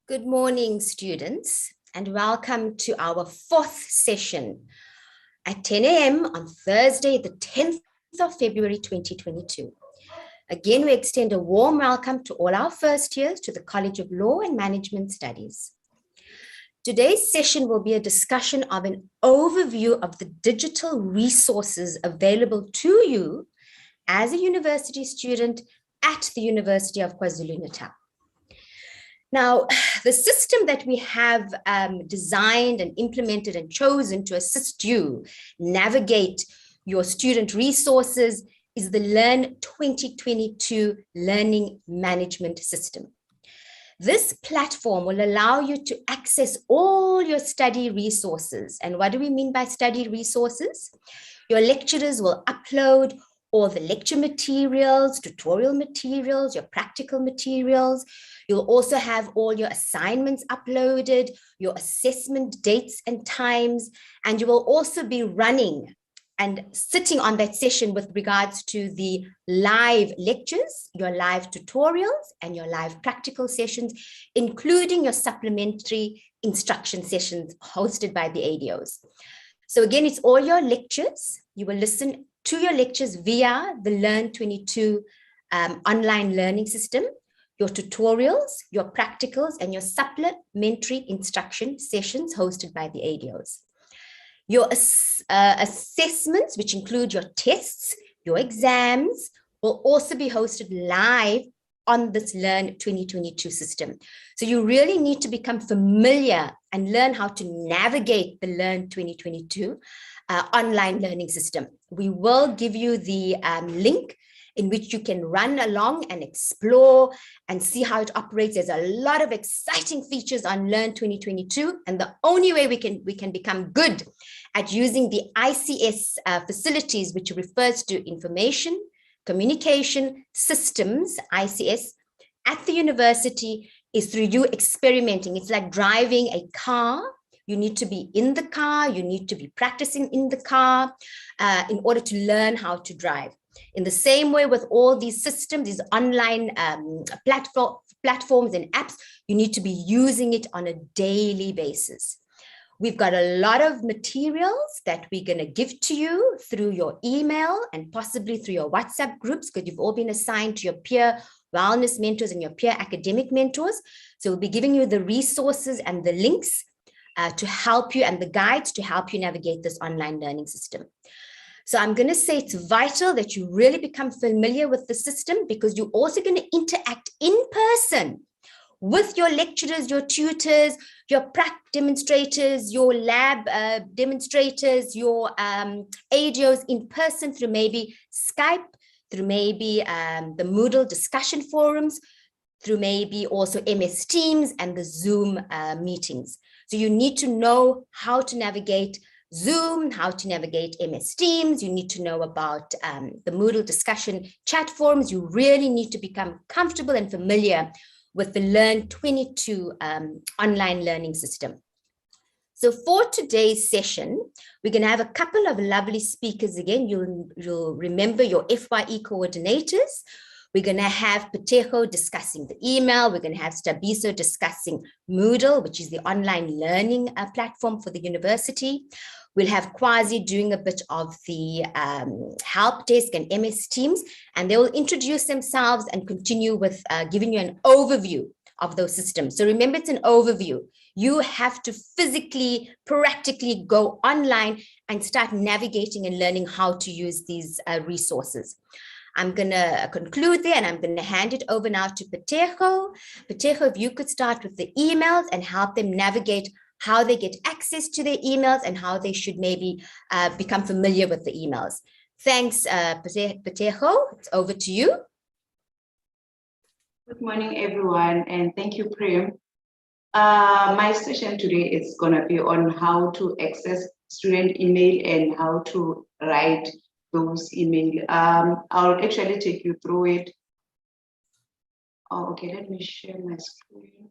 Good morning, students, and welcome to our fourth session at 10 a.m. on Thursday, the 10th of February, 2022. Again, we extend a warm welcome to all our first years to the College of Law and Management Studies. Today's session will be a discussion of an overview of the digital resources available to you as a university student at the University of KwaZulu-Natal. Now, the system that we have designed and implemented and chosen to assist you navigate your student resources is the Learn 2022 Learning Management System. This platform will allow you to access all your study resources. And what do we mean by study resources? Your lecturers will upload all the lecture materials, tutorial materials, your practical materials. You'll also have all your assignments uploaded, your assessment dates and times, and you will also be running and sitting on that session with regards to the live lectures, your live tutorials, and your live practical sessions, including your supplementary instruction sessions hosted by the ADOs. So again, it's all your lectures. You will listen to your lectures via the Learn 22 online learning system, your tutorials, your practicals, and your supplementary instruction sessions hosted by the ADOs. Your assessments, which include your tests, your exams, will also be hosted live on this Learn 2022 system. So you really need to become familiar and learn how to navigate the Learn 2022 online learning system. We will give you the link in which you can run along and explore and see how it operates. There's a lot of exciting features on Learn 2022, and the only way we can become good at using the ICS facilities, which refers to information, communication systems, ICS, at the university, is through you experimenting. It's like driving a car. You need to be in the car, you need to be practicing in the car in order to learn how to drive. In the same way with all these systems, these online platforms and apps, you need to be using it on a daily basis. We've got a lot of materials that we're going to give to you through your email and possibly through your WhatsApp groups, because you've all been assigned to your peer wellness mentors and your peer academic mentors. So we'll be giving you the resources and the links to help you and the guides to help you navigate this online learning system. So I'm going to say it's vital that you really become familiar with the system, because you're also going to interact in person with your lecturers, your tutors, your prac demonstrators, your lab demonstrators, your ADOs in person through maybe Skype, through maybe the Moodle discussion forums, through maybe also MS Teams and the Zoom meetings. So you need to know how to navigate Zoom, how to navigate MS Teams. You need to know about the Moodle discussion chat forums. You really need to become comfortable and familiar with the Learn 22 online learning system. So for today's session, we're going to have a couple of lovely speakers again. You'll remember your FYE coordinators. We're going to have Patejo discussing the email. We're going to have Stabiso discussing Moodle, which is the online learning platform for the university. We'll have Kwazi doing a bit of the help desk and MS Teams, and they will introduce themselves and continue with giving you an overview of those systems. So remember, it's an overview. You have to physically, practically go online and start navigating and learning how to use these resources. I'm going to conclude there, and I'm going to hand it over now to Patejo. Patejo, if you could start with the emails and help them navigate how they get access to their emails and how they should maybe become familiar with the emails. Thanks, Patejo. It's over to you. Good morning, everyone, and thank you, Prem. My session today is going to be on how to access student email and how to write those email. I'll actually take you through it. Oh, okay, let me share my screen.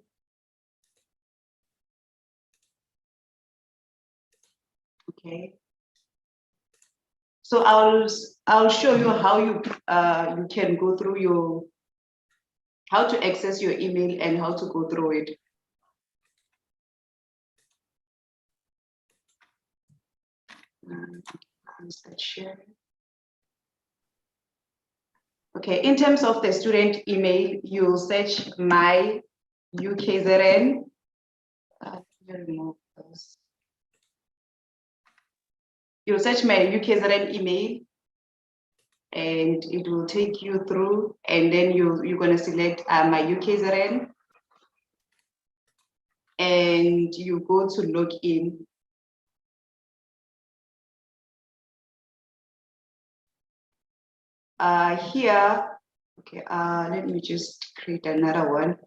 Okay. So I'll show you how you can go through how to access your email and how to go through it. Share. Okay, in terms of the student email, you'll search my UKZN. Remove those. You'll search my UKZN email and it will take you through, and then you're going to select my UKZN and you go to log in. Here, okay, let me just create another one.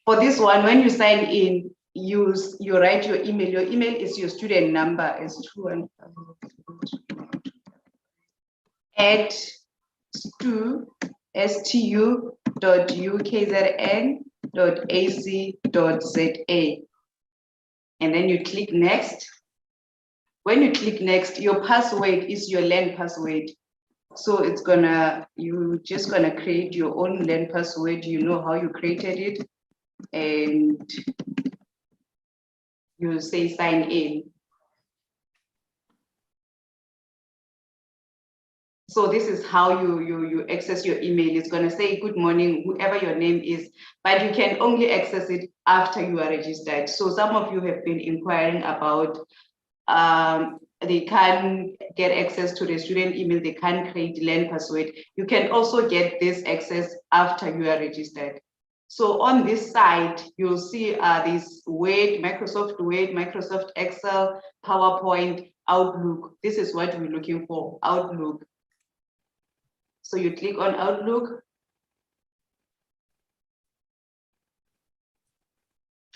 For this one, when you sign in, you write your email. Your email is your student number. It's stu.ukzn.ac.za, and then you click next. When you click next, your password is your LAN password. So you're just gonna create your own LAN password. You know how you created it, and you say sign in. So this is how you access your email. It's gonna say good morning, whoever your name is, but you can only access it after you are registered. So some of you have been inquiring about they can't get access to the student email, they can't create LAN password. You can also get this access after you are registered. So on this side, you'll see this Word, Microsoft Excel, PowerPoint, Outlook. This is what we're looking for, Outlook. So you click on Outlook,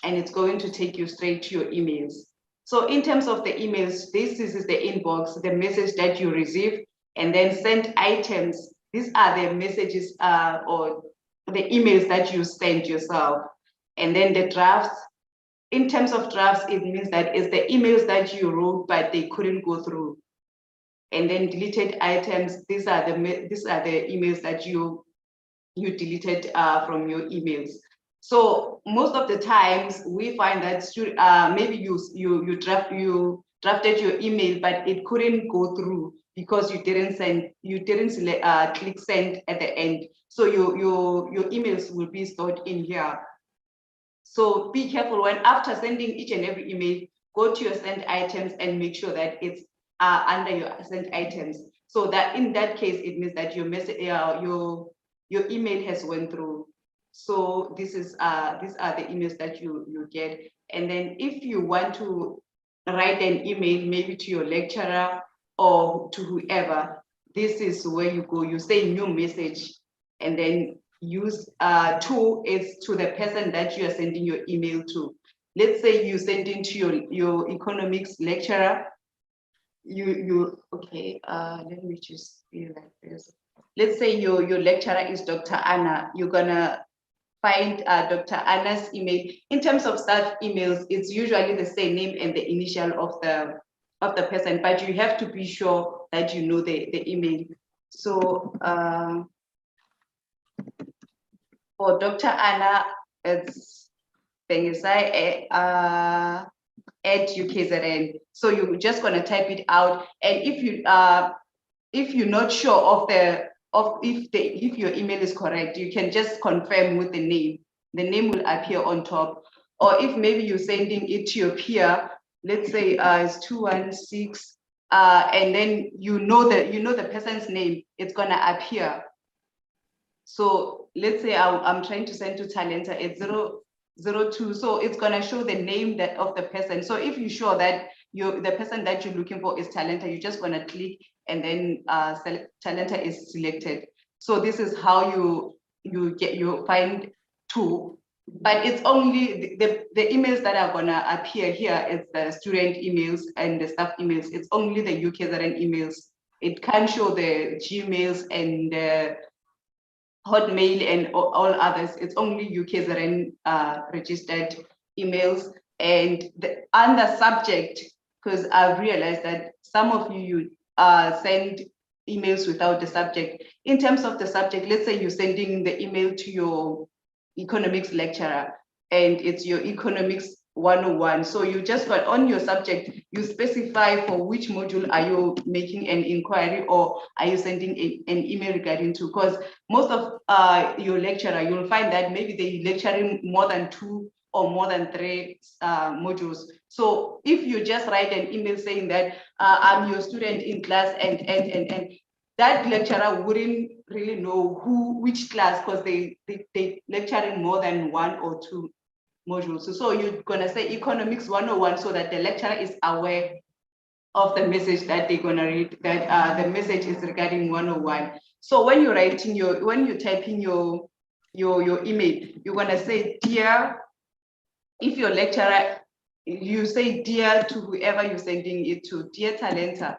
and it's going to take you straight to your emails. So in terms of the emails, this is the inbox, the message that you receive, and then sent items. These are the messages or the emails that you send yourself. And then the drafts. In terms of drafts, it means that it's the emails that you wrote, but they couldn't go through. And then deleted items. These are the emails that you deleted from your emails. So most of the times we find that maybe you drafted your email, but it couldn't go through because you didn't click send at the end. So your emails will be stored in here. So be careful when after sending each and every email, go to your sent items and make sure that it's under your sent items. So that in that case, it means that your message, your email has went through. So these are the emails that you get. And then if you want to write an email, maybe to your lecturer or to whoever, this is where you go. You say new message, and then use to is to the person that you are sending your email to. Let's say you send it to your economics lecturer. Okay, let me just be like this. Let's say your lecturer is Dr. Anna. You're gonna find Dr. Anna's email. In terms of staff emails, it's usually the same name and the initial of the person, but you have to be sure that you know the email. So for Dr. Anna, it's Bengisai at UKZN. So you're just gonna type it out, and if you're not sure if your email is correct, you can just confirm with the name. The name will appear on top. Or if maybe you're sending it to your peer, let's say it's 216, and then you know the person's name, it's gonna appear. So let's say I'm trying to send to Talenta, it's 002. So it's gonna show the name of the person. So if you're sure that the person that you're looking for is Talenta, you're just gonna click and then Talenta is selected. So this is how you find two, but it's only the emails that are gonna appear here is the student emails and the staff emails. It's only the UKZN emails. It can't show the Gmails and the Hotmail and all others. It's only UKZN registered emails. And under subject, because I've realized that some of you send emails without the subject. In terms of the subject, let's say you're sending the email to your economics lecturer, and it's your economics 101. So you just got on your subject, you specify for which module are you making an inquiry or are you sending an email regarding to, because most of your lecturer, you'll find that maybe they lecturing more than 2 or more than 3 modules. So if you just write an email saying that I'm your student in class and that lecturer wouldn't really know which class, because they lecturing more than 1 or 2 modules. So you're gonna say economics 101 so that the lecturer is aware of the message that they're gonna read, that the message is regarding 101. So when you're writing when you're typing your email, you're gonna say, dear, if your lecturer, you say dear to whoever you're sending it to, dear Talenta,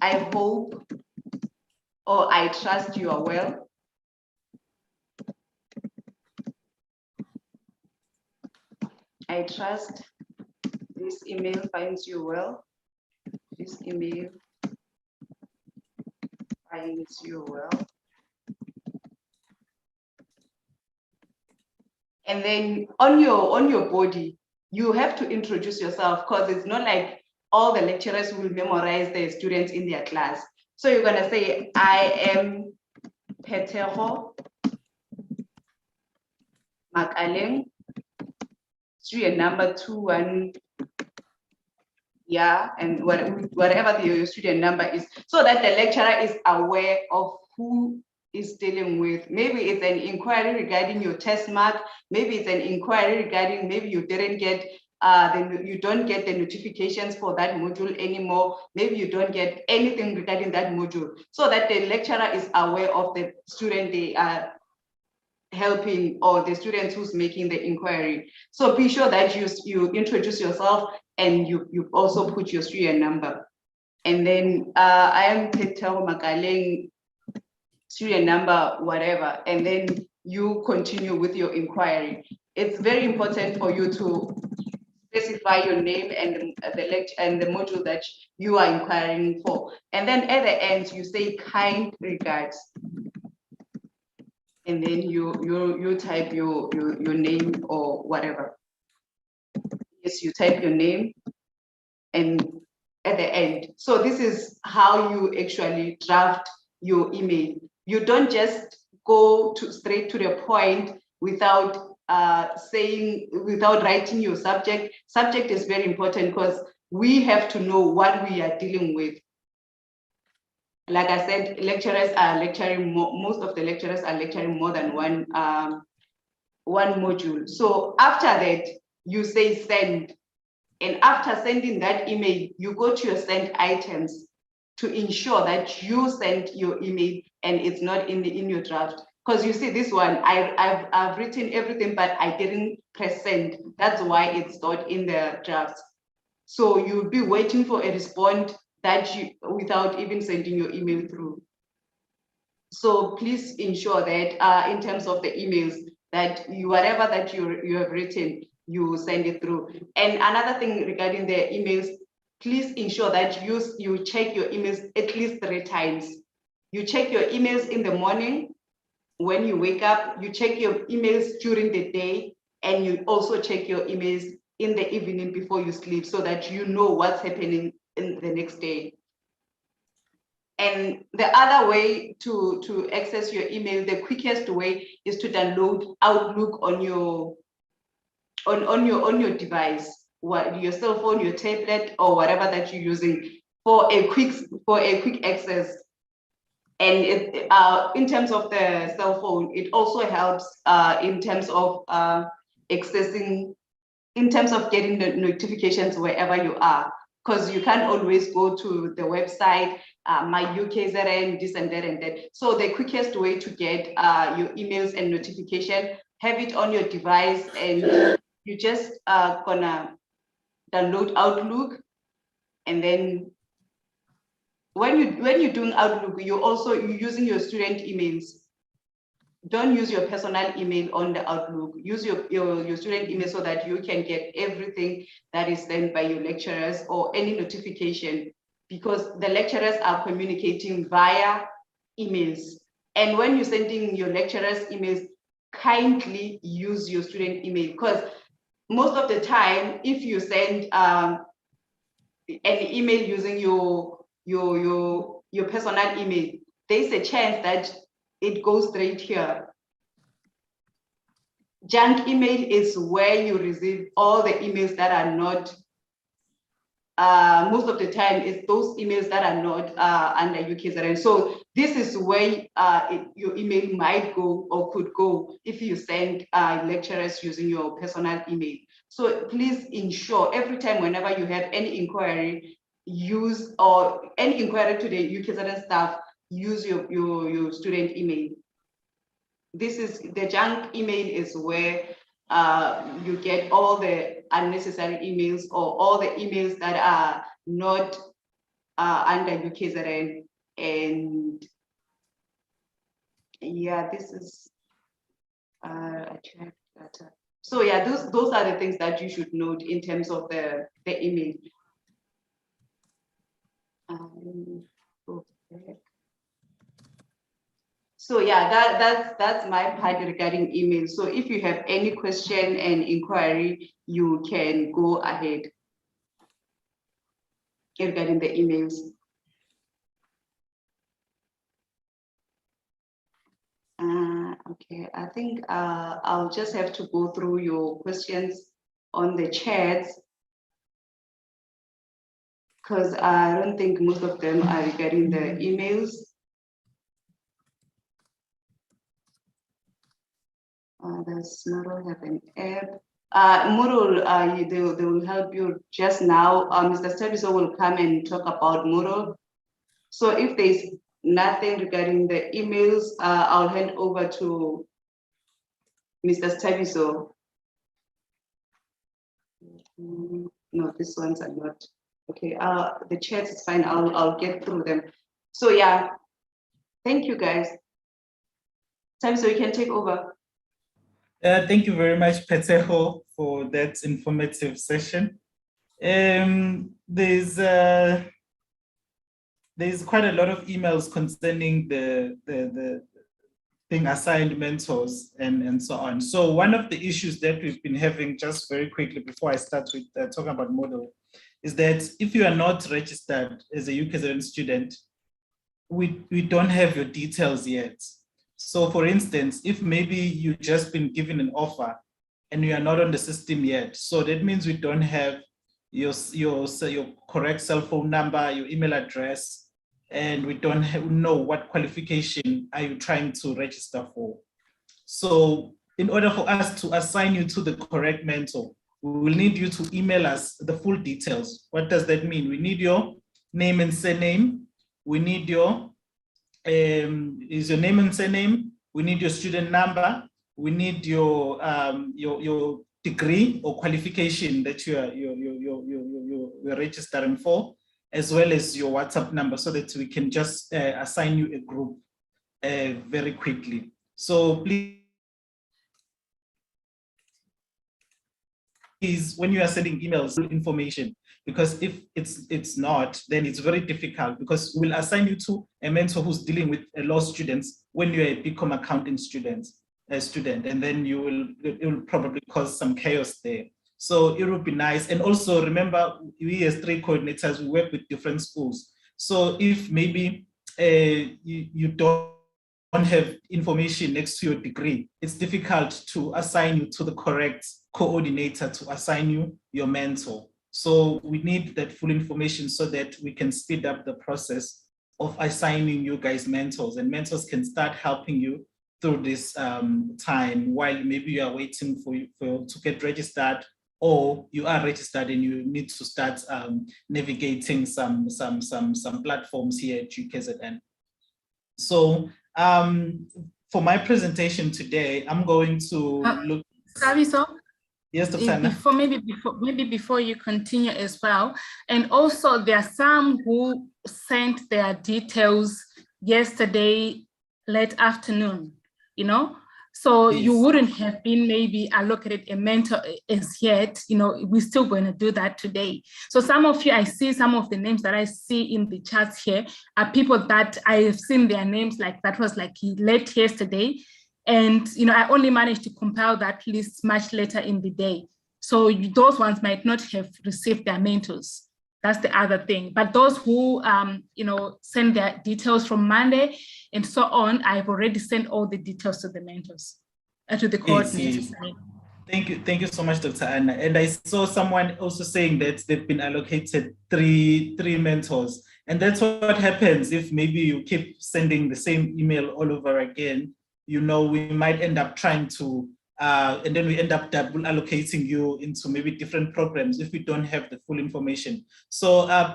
I hope or I trust you are well. I trust this email finds you well. This email finds you well. And then on your body, you have to introduce yourself, because it's not like all the lecturers will memorize their students in their class. So you're gonna say, I am Petero Makaleng, student number 21, yeah, and whatever your student number is, so that the lecturer is aware of who is dealing with. Maybe it's an inquiry regarding your test mark, maybe it's an inquiry regarding maybe you didn't get you don't get the notifications for that module anymore, maybe you don't get anything regarding that module, so that the lecturer is aware of the student they are helping or the student who's making the inquiry. So be sure that you introduce yourself and you also put your student number. And then I am Petel Makaleng, student number, whatever, and then you continue with your inquiry. It's very important for you to specify your name and the lecture and the module that you are inquiring for. And then at the end, you say kind regards. And then you type your name or whatever. Yes, you type your name and at the end. So this is how you actually draft your email. You don't just go straight to the point without without writing your subject. Subject is very important because we have to know what we are dealing with. Like I said, lecturers are lecturing most of the lecturers are lecturing more than one module. So after that, you say send. And after sending that email, you go to your send items to ensure that you send your email and it's not in your draft. Because you see this one, I've written everything, but I didn't press send. That's why it's not in the draft. So you'll be waiting for a response without even sending your email through. So please ensure that in terms of the emails, that whatever that you have written, you send it through. And another thing regarding the emails, please ensure that you check your emails at least 3 times. You check your emails in the morning when you wake up, you check your emails during the day, and you also check your emails in the evening before you sleep, so that you know what's happening in the next day. And the other way to access your email, the quickest way is to download Outlook on your device, your cell phone, your tablet, or whatever that you're using for a quick access. And in terms of the cell phone, it also helps in terms of accessing, in terms of getting the notifications wherever you are, because you can't always go to the website, my UKZN, this and that and that. So the quickest way to get your emails and notification, have it on your device, and you just gonna download Outlook. And then when you're doing Outlook, you're using your student emails. Don't use your personal email on the Outlook. Use your student email so that you can get everything that is sent by your lecturers or any notification, because the lecturers are communicating via emails. And when you're sending your lecturers emails, kindly use your student email, because most of the time, if you send an email using your personal email, there's a chance that it goes straight here. Junk email is where you receive all the emails that are not, most of the time it's those emails that are not under UKZN. So this is where your email might go or could go if you send lecturers using your personal email. So please ensure every time whenever you have any inquiry, use or any inquiry to the UKZN staff, use your student email. This is the junk email is where you get all the unnecessary emails or all the emails that are not under UKZN. And yeah, this is attract data. So yeah, those are the things that you should note in terms of the email. Okay. So yeah, that's my part regarding email. So if you have any question and inquiry, you can go ahead regarding the emails. Okay, I think I'll just have to go through your questions on the chats because I don't think most of them are regarding the emails. Does Moodle have an app? Moodle, they will help you just now. Mr. Stabiso will come and talk about Moodle. So if there's nothing regarding the emails, I'll hand over to Mr. Stabiso. No, these ones are not. Okay, the chat is fine. I'll get through them. So yeah, thank you guys. Stabiso, you can take over. Thank you very much, Peteho, for that informative session. There's quite a lot of emails concerning the being assigned mentors and so on. So one of the issues that we've been having, just very quickly before I start with talking about Moodle, is that if you are not registered as a UKZN student, we don't have your details yet. So for instance, if maybe you've just been given an offer and you are not on the system yet, so that means we don't have your correct cell phone number, your email address, and we don't know what qualification are you trying to register for. So in order for us to assign you to the correct mentor, we will need you to email us the full details. What does that mean? We need your name and surname. We need your is your name and surname. We need your student number. We need your degree or qualification that you're registering for, as well as your WhatsApp number, so that we can just assign you a group very quickly. So please, when you are sending emails, information, because if it's not, then it's very difficult, because we'll assign you to a mentor who's dealing with a lot of students when you're a BCom accounting student, and then it will probably cause some chaos there. So it would be nice. And also remember, we as 3 coordinators, we work with different schools. So if maybe you don't have information next to your degree, it's difficult to assign you to the correct coordinator to assign you your mentor. So we need that full information so that we can speed up the process of assigning you guys mentors, and mentors can start helping you through this time while maybe you are waiting for to get registered, or you are registered and you need to start navigating some platforms here at UKZN. So for my presentation today, I'm going to look. Saviso? Yes, Dr. Before you continue as well, and also there are some who sent their details yesterday late afternoon, you know, so yes, you wouldn't have been maybe allocated a mentor as yet, you know. We're still going to do that today. So some of you, I see some of the names that I see in the charts here are people that I have seen their names, like that was like late yesterday. And, you know, I only managed to compile that list much later in the day. So those ones might not have received their mentors. That's the other thing. But those who, send their details from Monday and so on, I've already sent all the details to the mentors, to the coordinators. Yes. Thank you so much, Dr. Anna. And I saw someone also saying that they've been allocated three mentors. And that's what happens if maybe you keep sending the same email all over again. We might end up trying to, and then we end up double allocating you into maybe different programs if we don't have the full information. So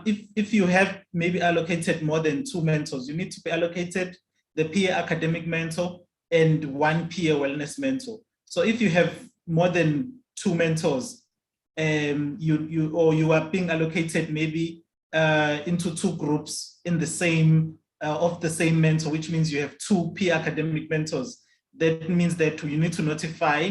if you have maybe allocated more than 2 mentors, you need to be allocated the peer academic mentor and 1 peer wellness mentor. So if you have more than 2 mentors, you are being allocated maybe into 2 groups in the same of the same mentor, which means you have 2 peer academic mentors. That means that you need to notify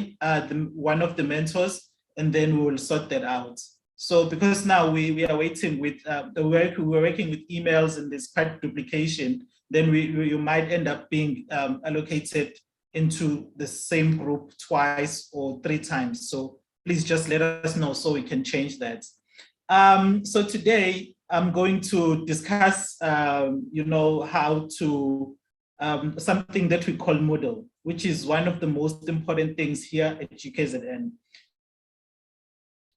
one of the mentors, and then we will sort that out. So because now we are waiting with we're working with emails and there's quite duplication, then you might end up being allocated into the same group 2 or 3 times. So please just let us know so we can change that. So today I'm going to discuss, how to, something that we call Moodle, which is one of the most important things here at UKZN.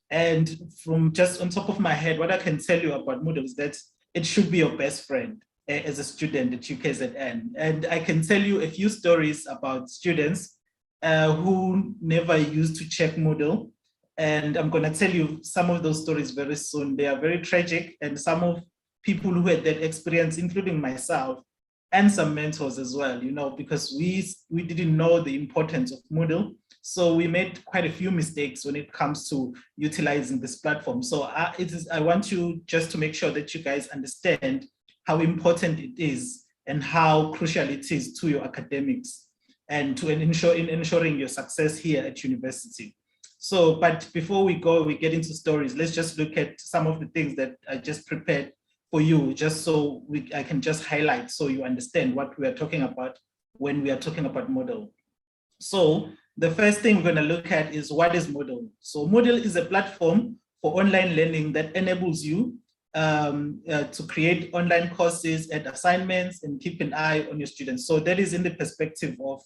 And from just on top of my head, what I can tell you about Moodle is that it should be your best friend as a student at UKZN. And I can tell you a few stories about students who never used to check Moodle. And I'm going to tell you some of those stories very soon. They are very tragic, and some of people who had that experience, including myself, and some mentors as well, because we didn't know the importance of Moodle. So we made quite a few mistakes when it comes to utilizing this platform. So I want you just to make sure that you guys understand how important it is and how crucial it is to your academics and to ensuring your success here at university. So, but before we get into stories, let's just look at some of the things that I just prepared for you, just so I can just highlight so you understand what we are talking about when we are talking about Moodle. So the first thing we're going to look at is, what is Moodle? So Moodle is a platform for online learning that enables you to create online courses and assignments and keep an eye on your students. So that is in the perspective of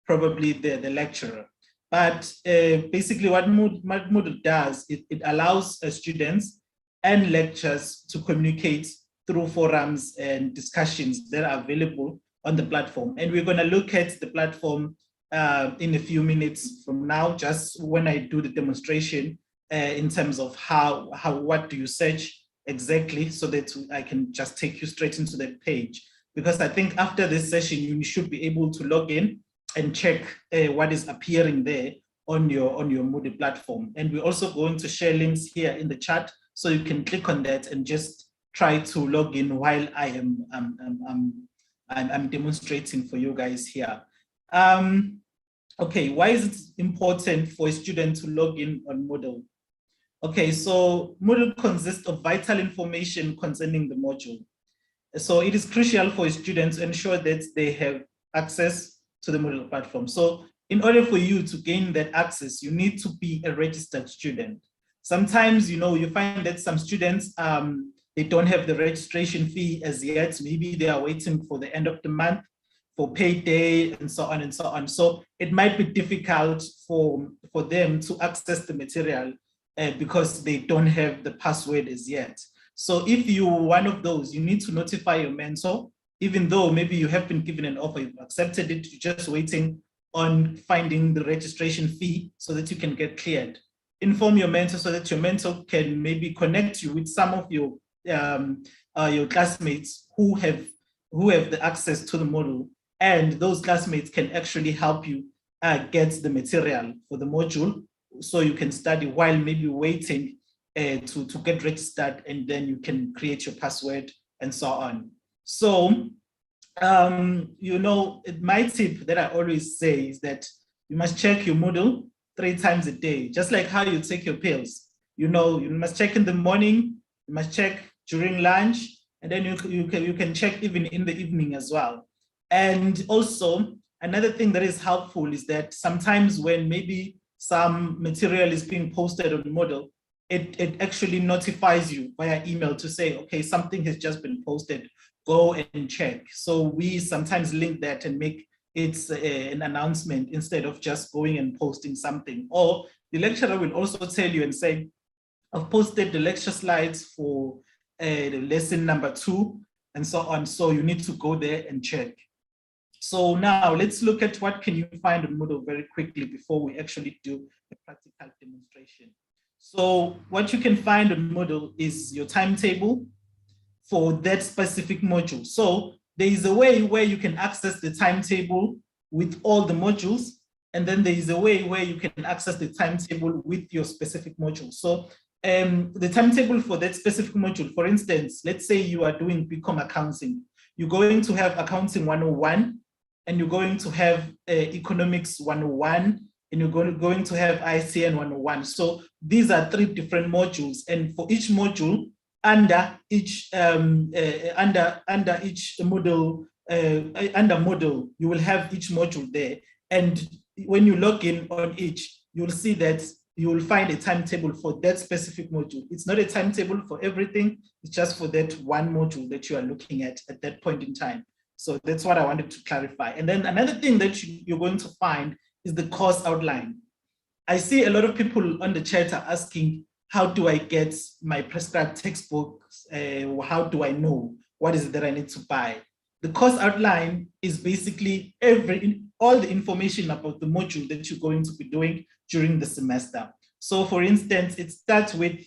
probably the lecturer. But basically what Moodle does, it allows students and lecturers to communicate through forums and discussions that are available on the platform. And we're going to look at the platform in a few minutes from now, just when I do the demonstration in terms of what do you search exactly, so that I can just take you straight into the page. Because I think after this session, you should be able to log in and check what is appearing there on your Moodle platform. And we're also going to share links here in the chat, so you can click on that and just try to log in while I'm demonstrating for you guys here. Okay, why is it important for a student to log in on Moodle? Okay, so Moodle consists of vital information concerning the module. So it is crucial for a student to ensure that they have access to the Moodle platform. So in order for you to gain that access, you need to be a registered student. Sometimes, you find that some students, they don't have the registration fee as yet. Maybe they are waiting for the end of the month for payday and so on and so on. So it might be difficult for them to access the material because they don't have the password as yet. So if you're one of those, you need to notify your mentor, even though maybe you have been given an offer, you've accepted it, you're just waiting on finding the registration fee so that you can get cleared. Inform your mentor so that your mentor can maybe connect you with some of your classmates who have the access to the module, and those classmates can actually help you get the material for the module, so you can study while maybe waiting to get registered, and then you can create your password and so on. So, my tip that I always say is that you must check your Moodle 3 times a day, just like how you take your pills. You must check in the morning, you must check during lunch, and then you can check even in the evening as well. And also, another thing that is helpful is that sometimes when maybe some material is being posted on Moodle, it actually notifies you via email to say, okay, something has just been posted, go and check. So we sometimes link that and make it an announcement instead of just going and posting something. Or the lecturer will also tell you and say, I've posted the lecture slides for lesson number 2 and so on. So you need to go there and check. So now let's look at what can you find on Moodle very quickly before we actually do a practical demonstration. So what you can find on Moodle is your timetable for that specific module. So there is a way where you can access the timetable with all the modules, and then there is a way where you can access the timetable with your specific module. So the timetable for that specific module, for instance, let's say you are doing BCom accounting, you're going to have accounting 101, and you're going to have economics 101, and you're going to have ICN 101. So these are 3 different modules, and for each module, under each module, you will have each module there. And when you log in on each, you'll see that you will find a timetable for that specific module. It's not a timetable for everything, it's just for that one module that you are looking at that point in time. So that's what I wanted to clarify. And then another thing that you're going to find is the course outline. I see a lot of people on the chat are asking, how do I get my prescribed textbooks? How do I know? What is it that I need to buy? The course outline is basically all the information about the module that you're going to be doing during the semester. So for instance, it starts with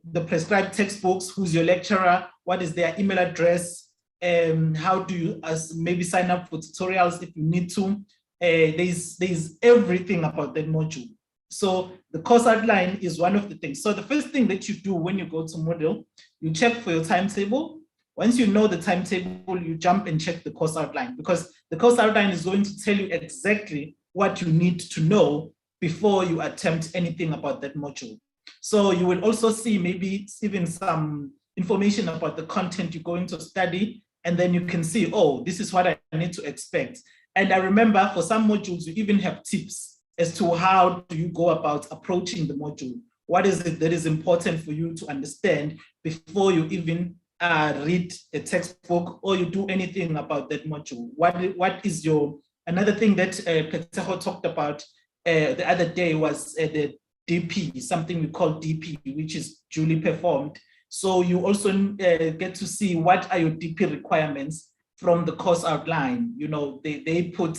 the prescribed textbooks, who's your lecturer, what is their email address, how do you maybe sign up for tutorials if you need to. There's everything about that module. So the course outline is one of the things. So the first thing that you do when you go to Moodle, you check for your timetable. Once you know the timetable, you jump and check the course outline, because the course outline is going to tell you exactly what you need to know before you attempt anything about that module. So you will also see maybe even some information about the content you're going to study, and then you can see, oh, this is what I need to expect. And I remember for some modules, you even have tips as to how do you go about approaching the module. What is it that is important for you to understand before you even read a textbook or you do anything about that module? What is your, another thing that Peteho talked about the other day was the DP, something we call DP, which is duly performed. So you also get to see what are your DP requirements from the course outline. You know, they put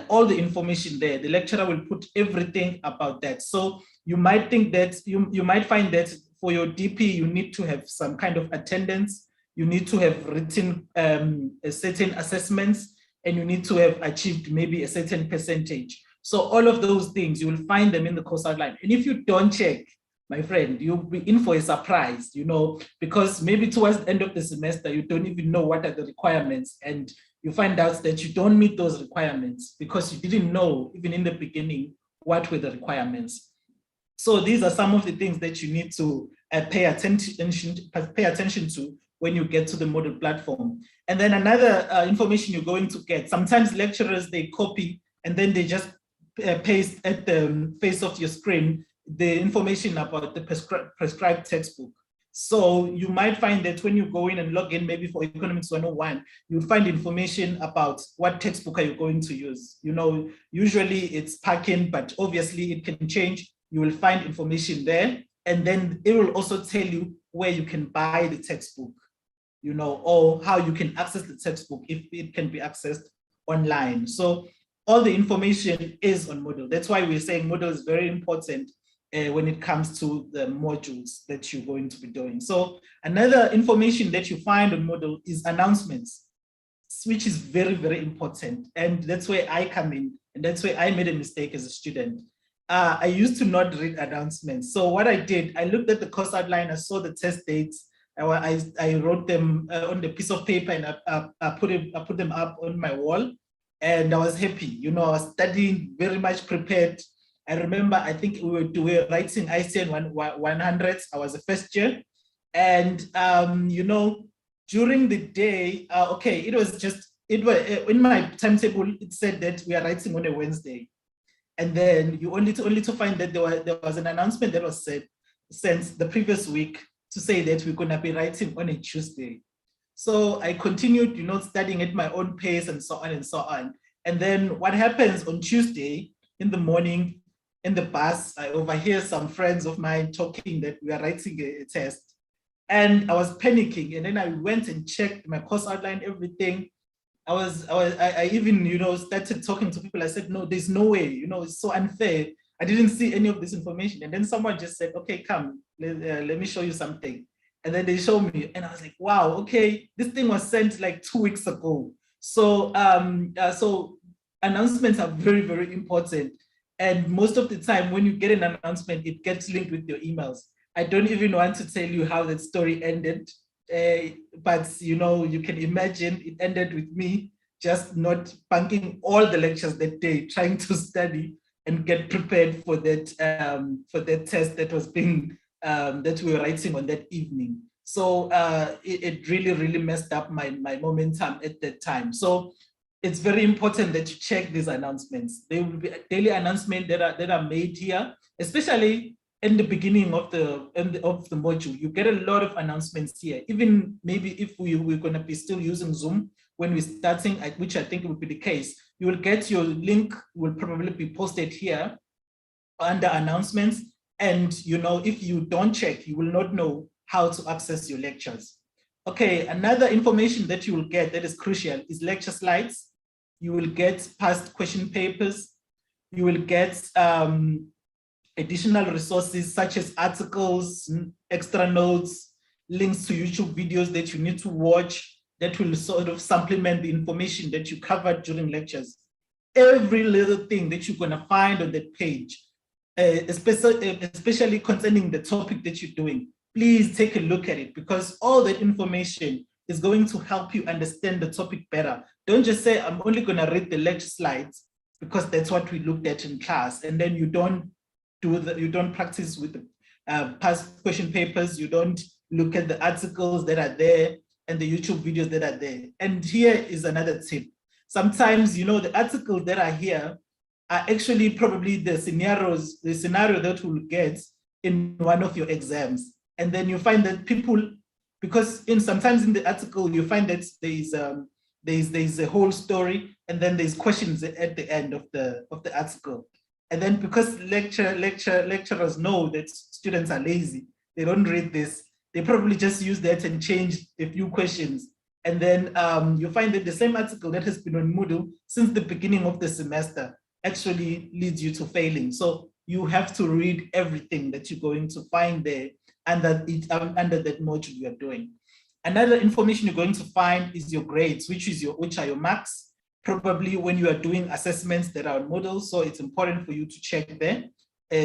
all the information there. The lecturer will put everything about that. So you might think that, you might find that for your DP, you need to have some kind of attendance, you need to have written a certain assessments, and you need to have achieved maybe a certain percentage. So all of those things, you will find them in the course outline. And if you don't check, my friend, you'll be in for a surprise, you know, because maybe towards the end of the semester, you don't even know what are the requirements, and you find out that you don't meet those requirements because you didn't know even in the beginning what were the requirements. So these are some of the things that you need to pay attention to when you get to the Moodle platform. And then another information you're going to get, sometimes lecturers, they copy and then they just paste at the face of your screen the information about the prescribed textbook. So you might find that when you go in and log in, maybe for Economics 101, you'll find information about what textbook are you going to use. You know, usually it's packing, but obviously it can change. You will find information there, and then it will also tell you where you can buy the textbook, you know, or how you can access the textbook if it can be accessed online. So all the information is on Moodle. That's why we're saying Moodle is very important when it comes to the modules that you're going to be doing. So another information that you find on Moodle is announcements, which is very, very important. And that's where I come in. And that's where I made a mistake as a student. I used to not read announcements. So what I did, I looked at the course outline, I saw the test dates, I wrote them on the piece of paper, and I put them up on my wall, and I was happy. You know, I was studying, very much prepared. I remember, I think we were writing ICN 100s. I was a first year. And, you know, during the day, okay, it was in my timetable, it said that we are writing on a Wednesday. And then you only to find that there was an announcement that was sent the previous week to say that we're gonna be writing on a Tuesday. So I continued, studying at my own pace and so on and so on. And then what happens on Tuesday in the morning in the bus, I overhear some friends of mine talking that we are writing a test. And I was panicking. And then I went and checked my course outline, everything. I even, started talking to people. I said, no, there's no way, it's so unfair. I didn't see any of this information. And then someone just said, okay, come, let me show you something. And then they showed me, and I was like, wow, okay, this thing was sent like 2 weeks ago. So, so announcements are very, very important. And most of the time when you get an announcement, it gets linked with your emails. I don't even want to tell you how that story ended. But you can imagine it ended with me just not bunking all the lectures that day, trying to study and get prepared for that test that was being that we were writing on that evening. So it really, really messed up my momentum at that time. So it's very important that you check these announcements. There will be a daily announcement that are made here, especially in the beginning of the module. You get a lot of announcements here. Even maybe if we're going to be still using Zoom when we're starting, which I think will be the case, you will get your link, will probably be posted here under announcements. And if you don't check, you will not know how to access your lectures. Okay, another information that you will get that is crucial is lecture slides. You will get past question papers. You will get additional resources such as articles, extra notes, links to YouTube videos that you need to watch that will sort of supplement the information that you covered during lectures. Every little thing that you're going to find on that page, especially concerning the topic that you're doing, please take a look at it, because all that information is going to help you understand the topic better. Don't just say, I'm only going to read the lecture slides because that's what we looked at in class, and then you don't practice with the past question papers, you don't look at the articles that are there and the YouTube videos that are there. And here is another tip. Sometimes, the articles that are here are actually probably the scenario that we'll get in one of your exams. And then you find that people, because sometimes in the article, you find that there's a whole story, and then there's questions at the end of the article. And then because lecturers know that students are lazy, they don't read this, they probably just use that and change a few questions. And then you find that the same article that has been on Moodle since the beginning of the semester actually leads you to failing. So you have to read everything that you're going to find there under that module you are doing. Another information you're going to find is your grades, which are your marks, probably when you are doing assessments that are on Moodle. So it's important for you to check there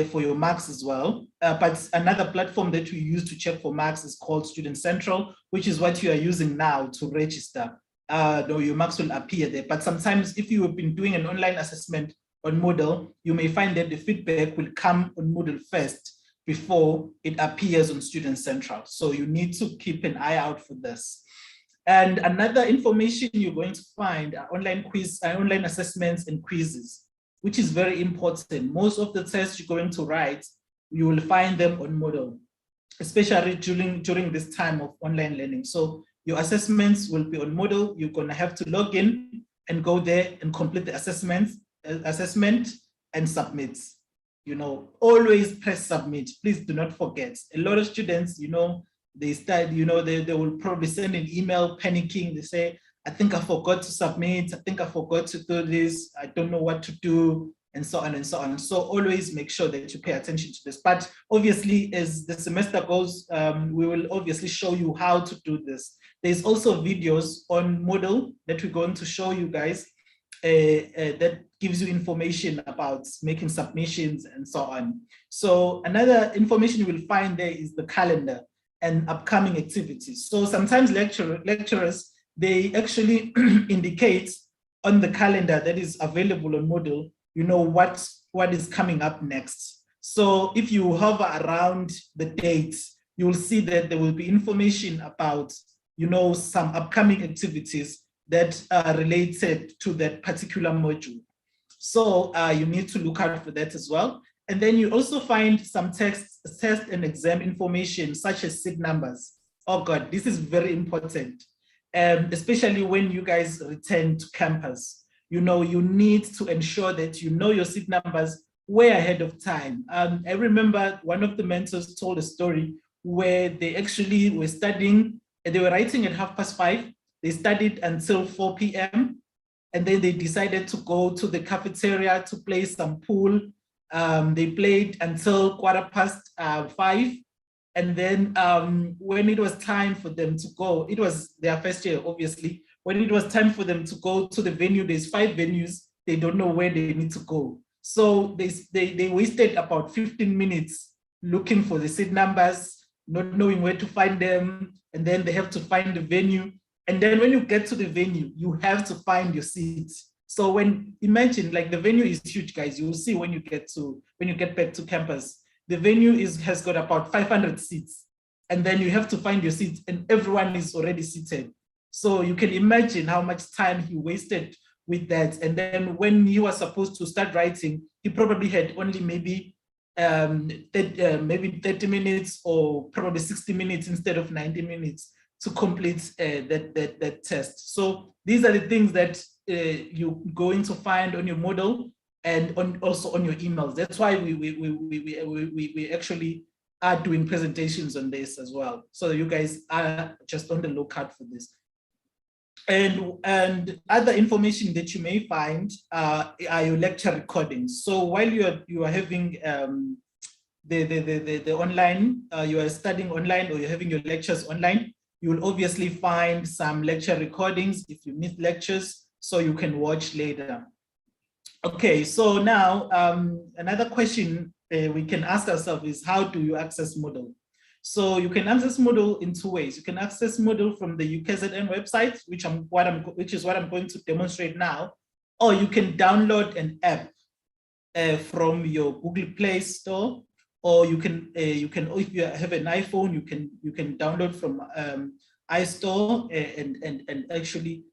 for your marks as well. But another platform that we use to check for marks is called Student Central, which is what you are using now to register. Though your marks will appear there. But sometimes if you have been doing an online assessment on Moodle, you may find that the feedback will come on Moodle first before it appears on Student Central. So you need to keep an eye out for this. And another information you're going to find are online assessments and quizzes, which is very important. Most of the tests you're going to write, you will find them on Moodle, especially during this time of online learning. So your assessments will be on Moodle. You're going to have to log in and go there and complete the assessment and submit. Always press submit. Please do not forget. A lot of students, they start, they will probably send an email panicking. They say, I think I forgot to submit. I think I forgot to do this. I don't know what to do, and so on and so on. So always make sure that you pay attention to this. But obviously, as the semester goes, we will obviously show you how to do this. There's also videos on Moodle that we're going to show you guys that gives you information about making submissions and so on. So another information you will find there is the calendar and upcoming activities. So sometimes lecturers, they actually indicate on the calendar that is available on Moodle, what is coming up next. So if you hover around the dates, you will see that there will be information about, some upcoming activities that are related to that particular module. So you need to look out for that as well. And then you also find some test and exam information, such as seat numbers. Oh God, this is very important, especially when you guys return to campus. You know, you need to ensure that you know your seat numbers way ahead of time. I remember one of the mentors told a story where they actually were studying, and they were writing at 5:30. They studied until 4 p.m. And then they decided to go to the cafeteria to play some pool. They played until 5:15. And then when it was time for them to go, it was their first year, obviously. When it was time for them to go to the venue, there's 5 venues. They don't know where they need to go. So they wasted about 15 minutes looking for the seat numbers, not knowing where to find them. And then they have to find the venue. And then when you get to the venue, you have to find your seat. So imagine, like, the venue is huge, guys. You'll see when you get back to campus, the venue has got about 500 seats. And then you have to find your seat, and everyone is already seated. So you can imagine how much time he wasted with that. And then when he was supposed to start writing, he probably had only maybe 30 minutes or probably 60 minutes instead of 90 minutes to complete that test. So these are the things that you're going to find on your Moodle and also on your emails. That's why we actually are doing presentations on this as well. So you guys are just on the lookout for this. And other information that you may find are your lecture recordings. So while you are having the online, you are studying online, or you're having your lectures online, you will obviously find some lecture recordings if you miss lectures, so you can watch later. Okay, so now another question we can ask ourselves is, how do you access Moodle? So you can access Moodle in 2 ways. You can access Moodle from the UKZN website, which is what I'm going to demonstrate now, or you can download an app from your Google Play Store, or you can if you have an iPhone, you can download from iStore and actually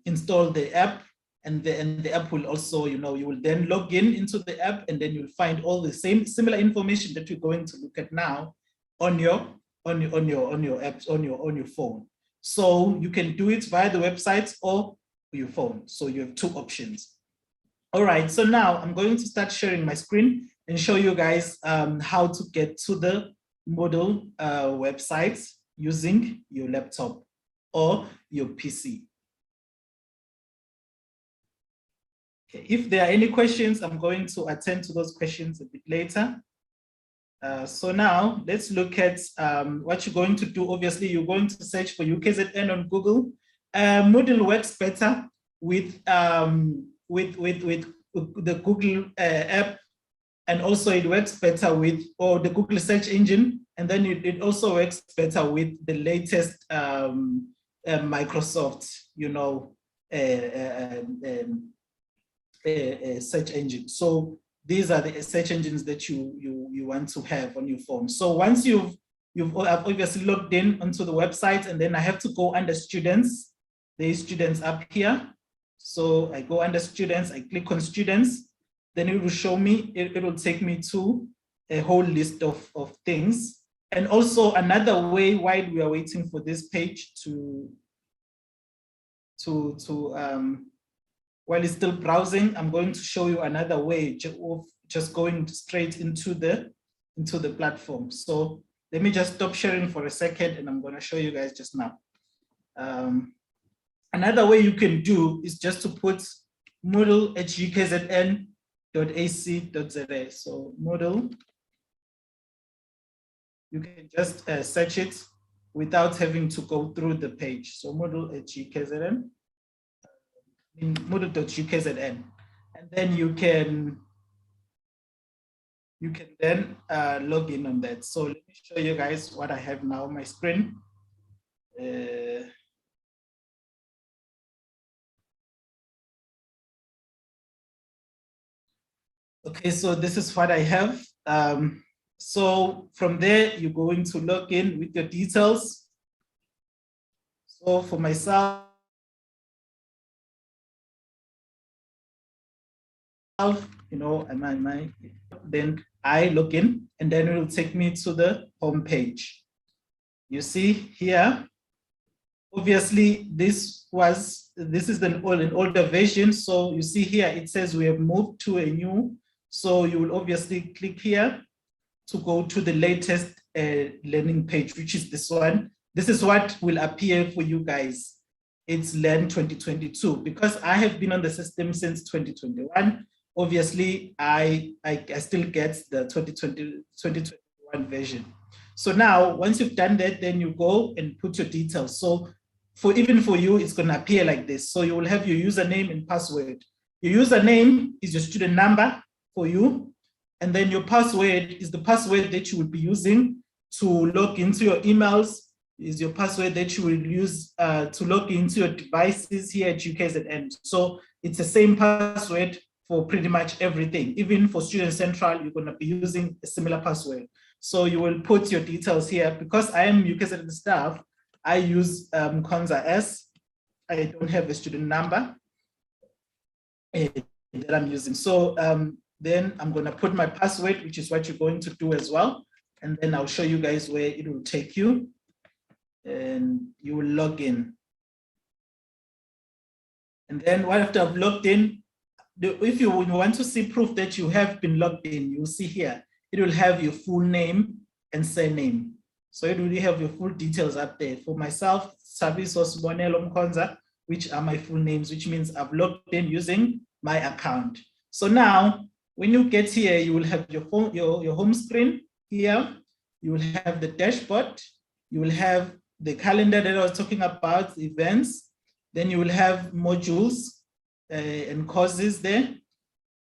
install the app, and the app will also, you will then log into the app, and then you'll find all the similar information that we're going to look at now on your apps on your phone. So you can do it via the website or your phone. So you have 2 options. All right, so now I'm going to start sharing my screen and show you guys how to get to the Moodle website using your laptop or your PC. Okay, if there are any questions, I'm going to attend to those questions a bit later. So now let's look at what you're going to do. Obviously, you're going to search for UKZN on Google. Moodle works better with the Google app, and also it works better with the Google search engine, and then it also works better with the latest Microsoft, search engine. So these are the search engines that you want to have on your phone. So once you've obviously logged in onto the website, and then I have to go under students. There's students up here. So I go under students, I click on students, then it will show me, it will take me to a whole list of things. And also another way, while we are waiting for this page while it's still browsing, I'm going to show you another way of just going straight into the platform. So let me just stop sharing for a second, and I'm going to show you guys just now. Another way you can do is just to put Moodle at ukzn.ac.za. So Moodle, you can just search it without having to go through the page. So Moodle at UKZN, in Moodle.ukzn, and then you can then log in on that. So let me show you guys what I have now on my screen. Okay, so this is what I have. So from there, you're going to log in with your details. So for myself, you know, then I log in, and then it will take me to the home page. You see here, obviously this is an older version. So you see here, it says we have moved to a new. So you will obviously click here to go to the latest learning page, which is this one. This is what will appear for you guys. It's Learn 2022. Because I have been on the system since 2021, obviously I still get the 2021 version. So now, once you've done that, then you go and put your details. So even for you, it's going to appear like this. So you will have your username and password. Your username is your student number for you. And then your password is the password that you will be using to log into your emails, is your password that you will use to log into your devices here at UKZN. So it's the same password for pretty much everything. Even for Student Central, you're going to be using a similar password. So you will put your details here. Because I am UKZN staff, I use Konza S. I don't have a student number that I'm using. So then I'm going to put my password, which is what you're going to do as well. And then I'll show you guys where it will take you. And you will log in. And then after I've logged in, if you want to see proof that you have been logged in, you'll see here, it will have your full name and surname. So it will have your full details up there. For myself, Sabiso Sibonelo Mkonza, which are my full names, which means I've logged in using my account. So now, when you get here, you will have your phone, your home screen here. You will have the dashboard. You will have the calendar that I was talking about, events. Then you will have modules and courses there.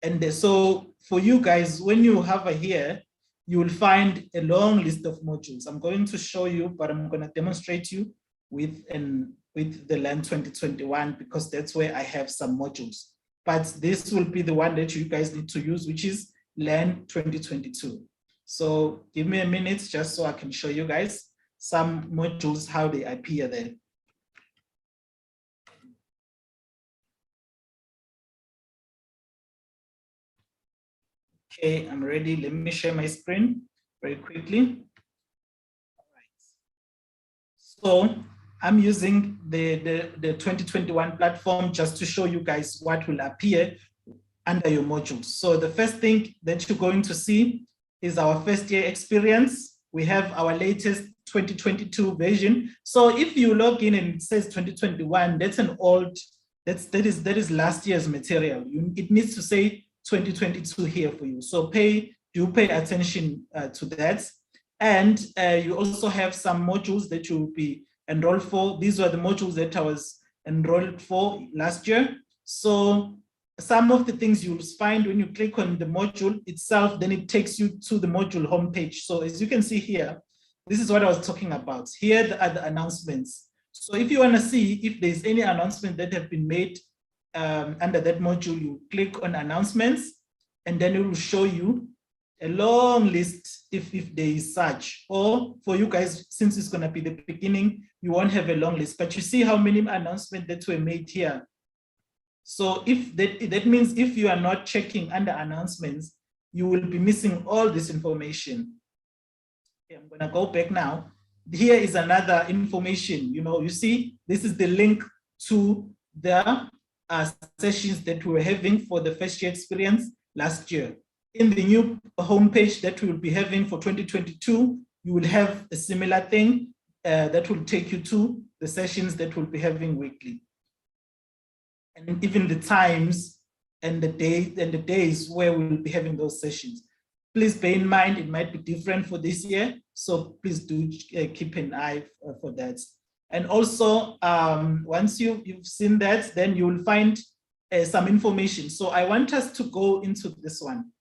And so for you guys, when you hover here, you will find a long list of modules. I'm going to show you, but I'm going to demonstrate you with the Learn 2021, because that's where I have some modules. But this will be the one that you guys need to use, which is Learn 2022. So give me a minute just so I can show you guys some modules, how they appear there. Okay, I'm ready. Let me share my screen very quickly. All right. So I'm using the 2021 platform just to show you guys what will appear under your modules. So the first thing that you're going to see is our first year experience. We have our latest 2022 version. So if you log in and it says 2021, that's an old, that is last year's material. It needs to say 2022 here for you. So do pay attention to that. And you also have some modules that you will be enrolled for. These were the modules that I was enrolled for last year. So some of the things you'll find when you click on the module itself, then it takes you to the module homepage. So as you can see here, this is what I was talking about. Here are the announcements. So if you want to see if there's any announcement that have been made under that module, you click on announcements, and then it will show you a long list if there is such. Or for you guys, since it's going to be the beginning, you won't have a long list, but you see how many announcements that were made here. So if that means if you are not checking under announcements, you will be missing all this information. Okay, I'm going to go back now. Here is another information. You see, this is the link to the sessions that we were having for the first year experience last year. In the new homepage that we will be having for 2022, you will have a similar thing that will take you to the sessions that we'll be having weekly. And even the times and the days where we'll be having those sessions. Please bear in mind, it might be different for this year. So please do keep an eye for that. And also, once you've seen that, then you will find some information. So I want us to go into this one.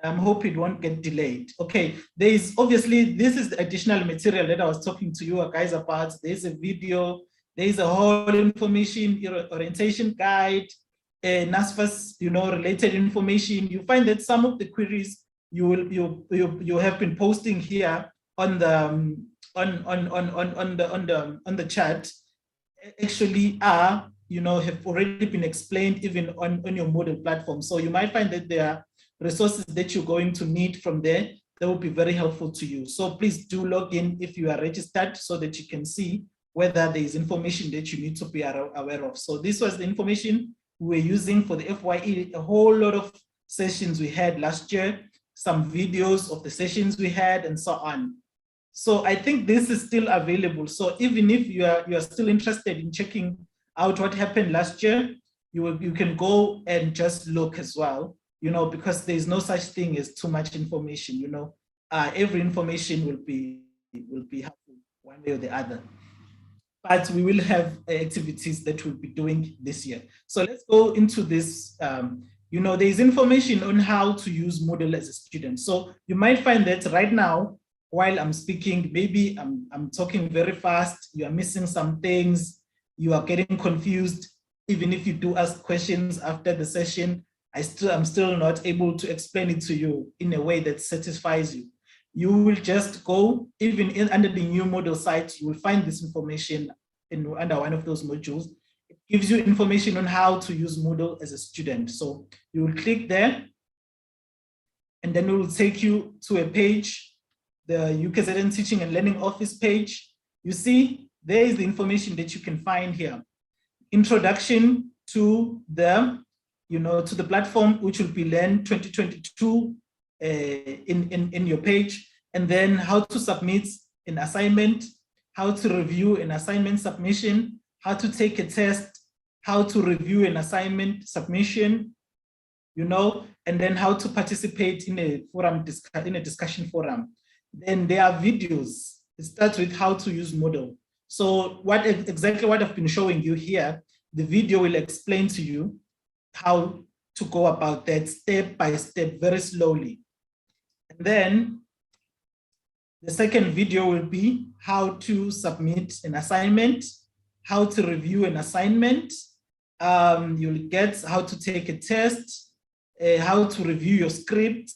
I hope it won't get delayed. Okay, there is obviously, this is the additional material that I was talking to you guys about. There's a video, there's a whole information, orientation guide, NASFAS, related information. You find that some of the queries you have been posting here on the on the chat actually are have already been explained even on your Moodle platform. So you might find that there are resources that you're going to need from there that will be very helpful to you. So please do log in if you are registered so that you can see whether there is information that you need to be aware of. So this was the information we were using for the FYE, a whole lot of sessions we had last year, some videos of the sessions we had, and so on. So I think this is still available. So even if you are still interested in checking out what happened last year, you can go and just look as well, because there is no such thing as too much information. Every information will be helpful one way or the other. But we will have activities that we'll be doing this year. So let's go into this. There's information on how to use Moodle as a student. So you might find that right now, while I'm speaking, maybe I'm talking very fast, you are missing some things, you are getting confused. Even if you do ask questions after the session, I'm still not able to explain it to you in a way that satisfies you. You will just go, even under the new Moodle site, you will find this information under one of those modules. It gives you information on how to use Moodle as a student. So you will click there, and then it will take you to a page, the UKZN Teaching and Learning Office page. You see, there is the information that you can find here. Introduction to the, to the platform, which will be Learn 2022 in your page, and then how to submit an assignment, how to review an assignment submission, how to take a test, how to review an assignment submission, and then how to participate in a forum, in a discussion forum. Then there are videos. It starts with how to use Moodle. So exactly what I've been showing you here, the video will explain to you how to go about that step by step, very slowly. And then the second video will be how to submit an assignment, how to review an assignment. You'll get how to take a test, how to review your script,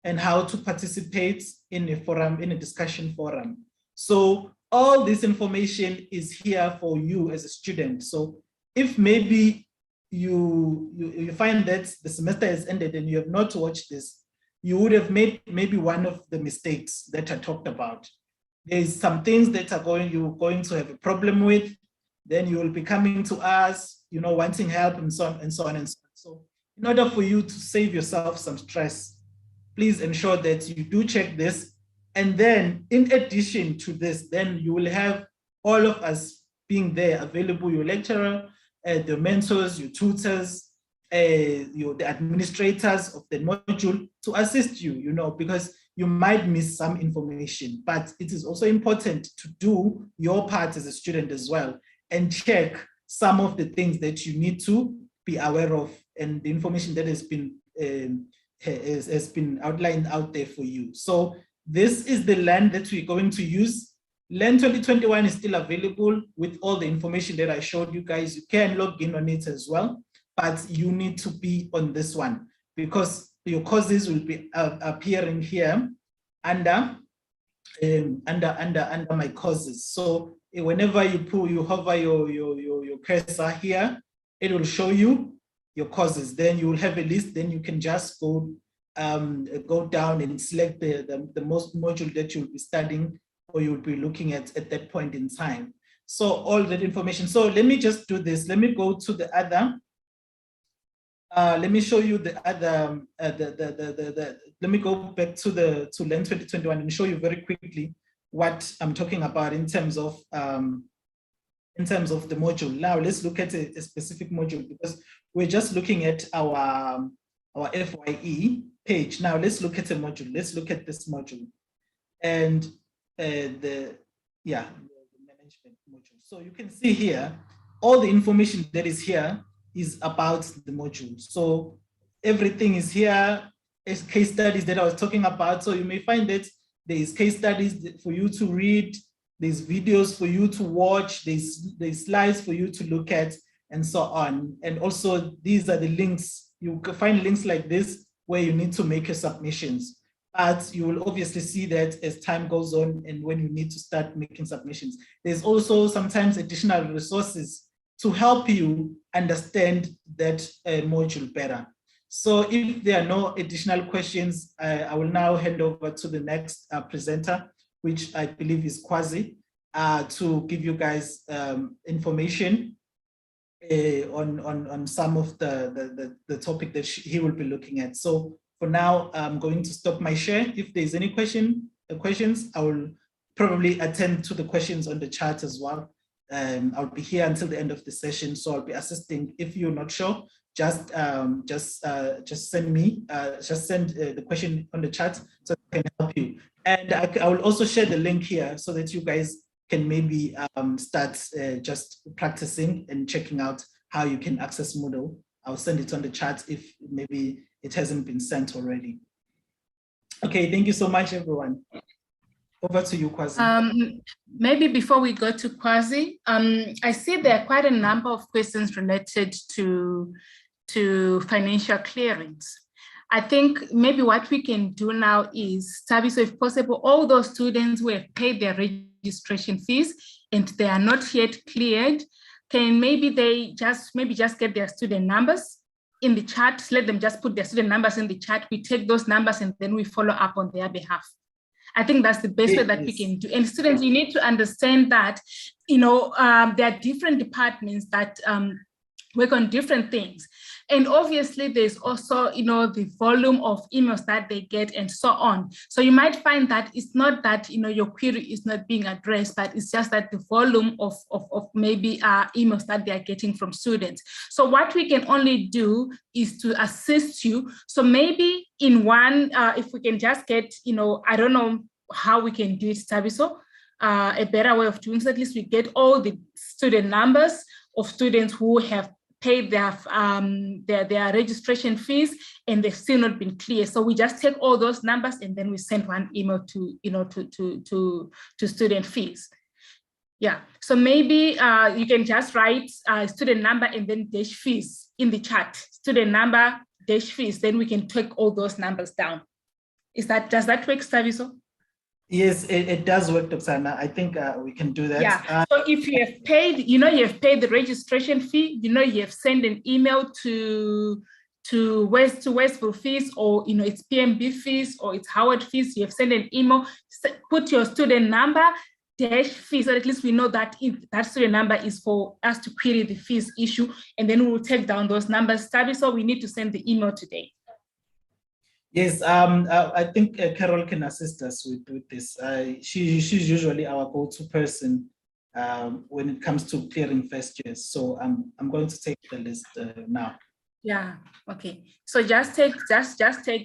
and how to participate in a forum, in a discussion forum. So all this information is here for you as a student. So if maybe you find that the semester has ended and you have not watched this, you would have made maybe one of the mistakes that I talked about. There's some things that you're going to have a problem with, then you will be coming to us, wanting help, and so on and so on and so on. So in order for you to save yourself some stress, please ensure that you do check this. And then in addition to this, then you will have all of us being there available, your lecturer, the mentors, your tutors, the administrators of the module to assist you, because you might miss some information, but it is also important to do your part as a student as well and check some of the things that you need to be aware of and the information that has been outlined out there for you. So this is the Learn that we're going to use. Learn 2021 is still available with all the information that I showed you guys. You can log in on it as well, but you need to be on this one because your courses will be appearing here under my courses. So whenever you hover your cursor here, it will show you your courses. Then you will have a list. Then you can just go down and select the most module that you'll be studying or you'll be looking at that point in time. So all that information. So let me just do this. Let me go to the other. Let me show you the other. Let me go back to Learn 2021 and show you very quickly what I'm talking about in terms of the module. Now let's look at a specific module because we're just looking at our FYE page. Now let's look at a module. Let's look at this module and the management module. So you can see here, all the information that is here is about the module. So everything is here, as case studies that I was talking about. So you may find that there is case studies for you to read, there's videos for you to watch, there's slides for you to look at, and so on. And also these are the links. You can find links like this where you need to make your submissions. But you will obviously see that as time goes on and when you need to start making submissions. There's also sometimes additional resources to help you understand that module better. So if there are no additional questions, I will now hand over to the next presenter, which I believe is Kwazi, to give you guys information on some of the topic that he will be looking at. So for now, I'm going to stop my share. If there's any questions, I will probably attend to the questions on the chat as well. I'll be here until the end of the session, so I'll be assisting. If you're not sure, just send the question on the chat so I can help you. And I will also share the link here so that you guys can maybe start just practicing and checking out how you can access Moodle. I'll send it on the chat if maybe it hasn't been sent already. Okay, thank you so much, everyone. Over to you, Kwazi. Maybe before we go to Kwazi, I see there are quite a number of questions related to financial clearance. I think maybe what we can do now is, Tabiso, if possible, all those students who have paid their registration fees and they are not yet cleared, can they just get their student numbers in the chat, let them just put their student numbers in the chat, we take those numbers and then we follow up on their behalf. I think that's the best way that we can do. And students, you need to understand that, there are different departments that work on different things. And obviously there's also, the volume of emails that they get and so on. So you might find that it's not that, your query is not being addressed, but it's just that the volume of maybe emails that they are getting from students. So what we can only do is to assist you. So maybe in one, if we can just get, I don't know how we can do it, Tabiso, a better way of doing so, at least we get all the student numbers of students who have paid their registration fees and they've still not been clear. So we just take all those numbers and then we send one email to student fees. Yeah, so maybe you can just write student number and then dash fees in the chat, student number dash fees, then we can take all those numbers down. Does that work, Tabiso? Yes, it does work, Dr. Anna. I think we can do that. Yeah. So if you have paid, you have paid the registration fee, you have sent an email to Westville fees, or it's PMB fees, or it's Howard fees. You have sent an email, put your student number dash fees, so at least we know that that student number is for us to query the fees issue, and then we will take down those numbers. So we need to send the email today. Yes, I think Carol can assist us with this. She's usually our go-to person when it comes to clearing first years. So I'm going to take the list now. Yeah. Okay. So just take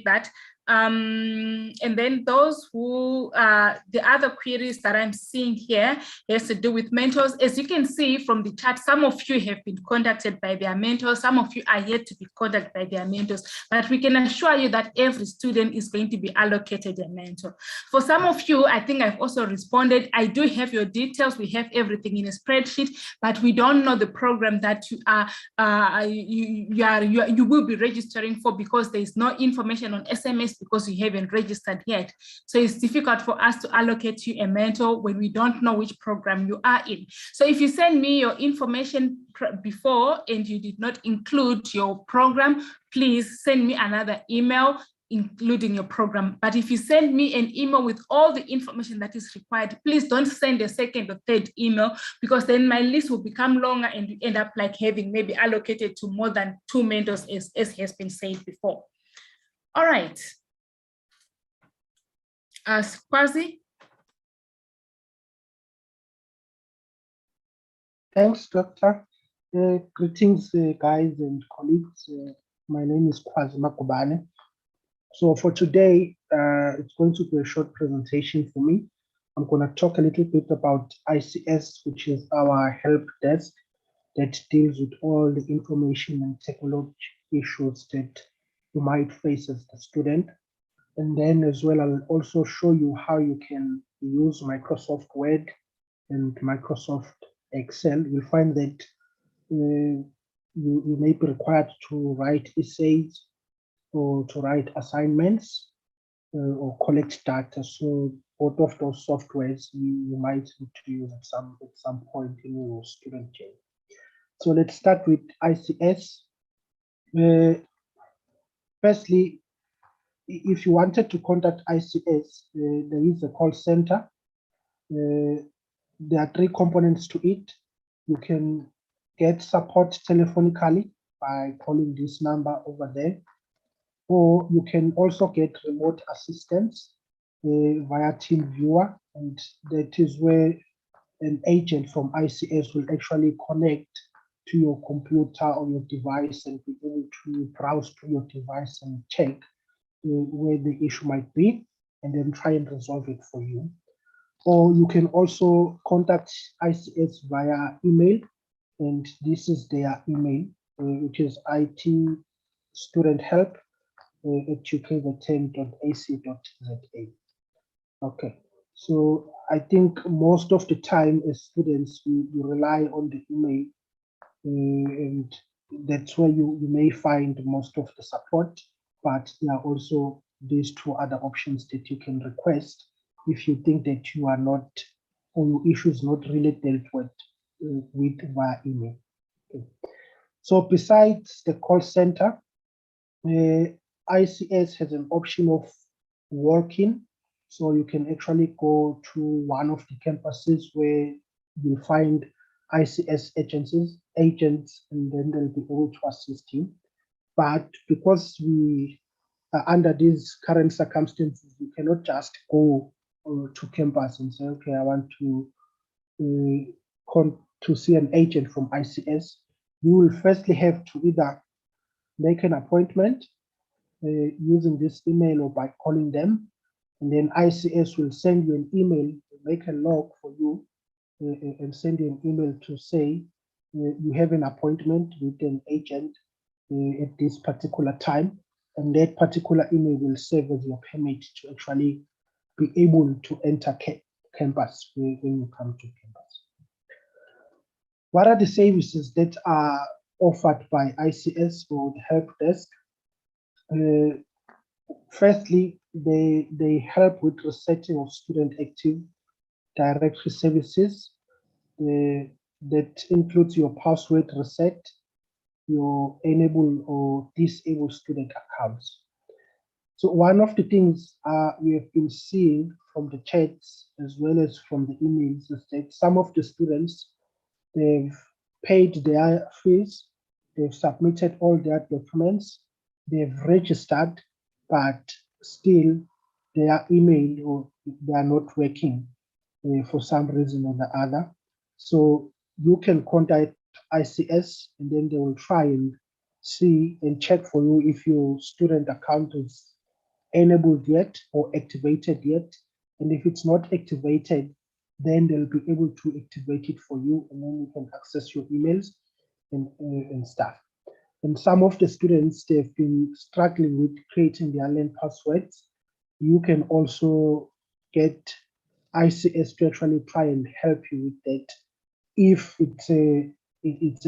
that. And then those who the other queries that I'm seeing here has to do with mentors. As you can see from the chat, some of you have been contacted by their mentors, some of you are yet to be contacted by their mentors, but we can assure you that every student is going to be allocated a mentor. For some of you, I think I've also responded. I do have your details, we have everything in a spreadsheet, but we don't know the program that you will be registering for, because there is no information on SMS because you haven't registered yet. So it's difficult for us to allocate you a mentor when we don't know which program you are in. So if you send me your information before and you did not include your program, please send me another email including your program. But if you send me an email with all the information that is required, please don't send a second or third email, because then my list will become longer and you end up like having maybe allocated to more than 2 mentors, as has been said before. All right. Kwazi? Thanks, Doctor. Greetings, guys and colleagues. My name is Kwazi Makubane. So for today, it's going to be a short presentation for me. I'm going to talk a little bit about ICS, which is our help desk that deals with all the information and technology issues that you might face as a student. And then as well, I'll also show you how you can use Microsoft Word and Microsoft Excel. You'll find that you may be required to write essays or to write assignments or collect data. So both of those softwares you might need to use at some point in your student journey. So let's start with ICS. Firstly, if you wanted to contact ICS, there is a call center. There are 3 components to it. You can get support telephonically by calling this number over there, or you can also get remote assistance via TeamViewer, and that is where an agent from ICS will actually connect to your computer or your device and be able to browse to your device and check where the issue might be, and then try and resolve it for you. Or you can also contact ICS via email, and this is their email, which is itstudenthelp@ukzn.ac.za. Okay, so I think most of the time as students, we rely on the email, and that's where you may find most of the support, but there are also these 2 other options that you can request if you think that you are not, or your issue is not really dealt with via email. Okay. So besides the call center, ICS has an option of walk-in. So you can actually go to one of the campuses where you'll find ICS agents, and then they'll be able to assist you. But because we are under these current circumstances, we cannot just go to campus and say, okay, I want to see an agent from ICS. You will firstly have to either make an appointment using this email or by calling them, and then ICS will send you an email, make a log for you, and send you an email to say you have an appointment with an agent at this particular time, and that particular email will serve as your permit to actually be able to enter campus when you come to campus. What are the services that are offered by ICS or the help desk? Firstly, they help with resetting of student active directory services. That includes your password reset, your enable or disable student accounts. So one of the things we have been seeing from the chats as well as from the emails is that some of the students, they've paid their fees, they've submitted all their documents, they've registered, but still their email or they are not working for some reason or the other. So you can contact ICS, and then they will try and see and check for you if your student account is enabled yet or activated yet. And if it's not activated, then they'll be able to activate it for you, and then you can access your emails and stuff. And some of the students, they've been struggling with creating their LAN passwords. You can also get ICS to actually try and help you with that if it's a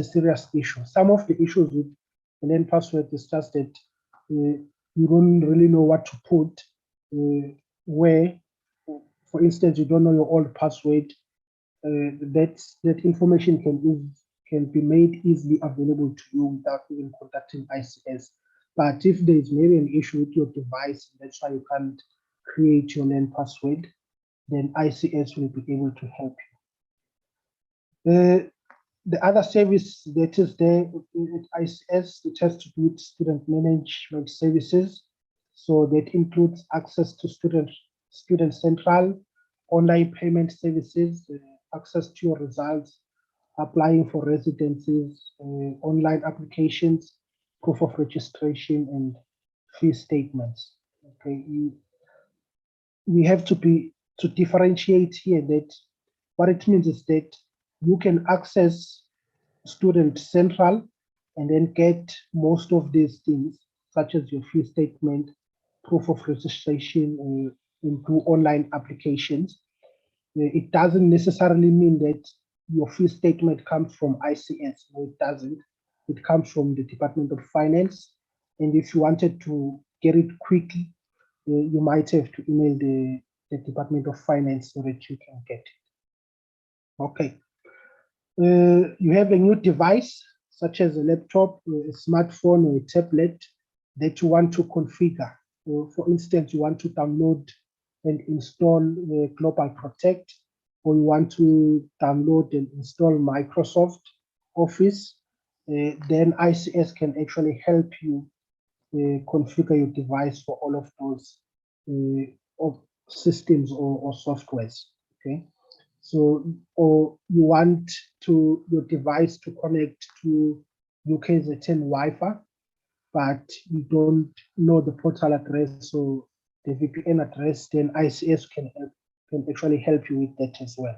serious issue. Some of the issues with the LAN password is just that you don't really know what to put where. For instance, you don't know your old password. That information can be made easily available to you without even contacting ICS. But if there's maybe an issue with your device, that's why you can't create your LAN password, then ICS will be able to help you. The other service that is there at ICS, it has to do with student management services. So that includes access to Student Central, online payment services, access to your results, applying for residencies, online applications, proof of registration, and fee statements. Okay, we have to differentiate here that what it means is that you can access Student Central and then get most of these things, such as your fee statement, proof of registration, into online applications. It doesn't necessarily mean that your fee statement comes from ICS. No, it doesn't. It comes from the Department of Finance. And if you wanted to get it quickly, you might have to email the Department of Finance so that you can get it. Okay. You have a new device, such as a laptop, a smartphone, or a tablet that you want to configure. For instance, you want to download and install Global Protect, or you want to download and install Microsoft Office, then ICS can actually help you configure your device for all of those systems or softwares. Okay, so or you want your device to connect to UKZN Wi-Fi, but you don't know the portal address or the VPN address, then ICS can actually help you with that as well.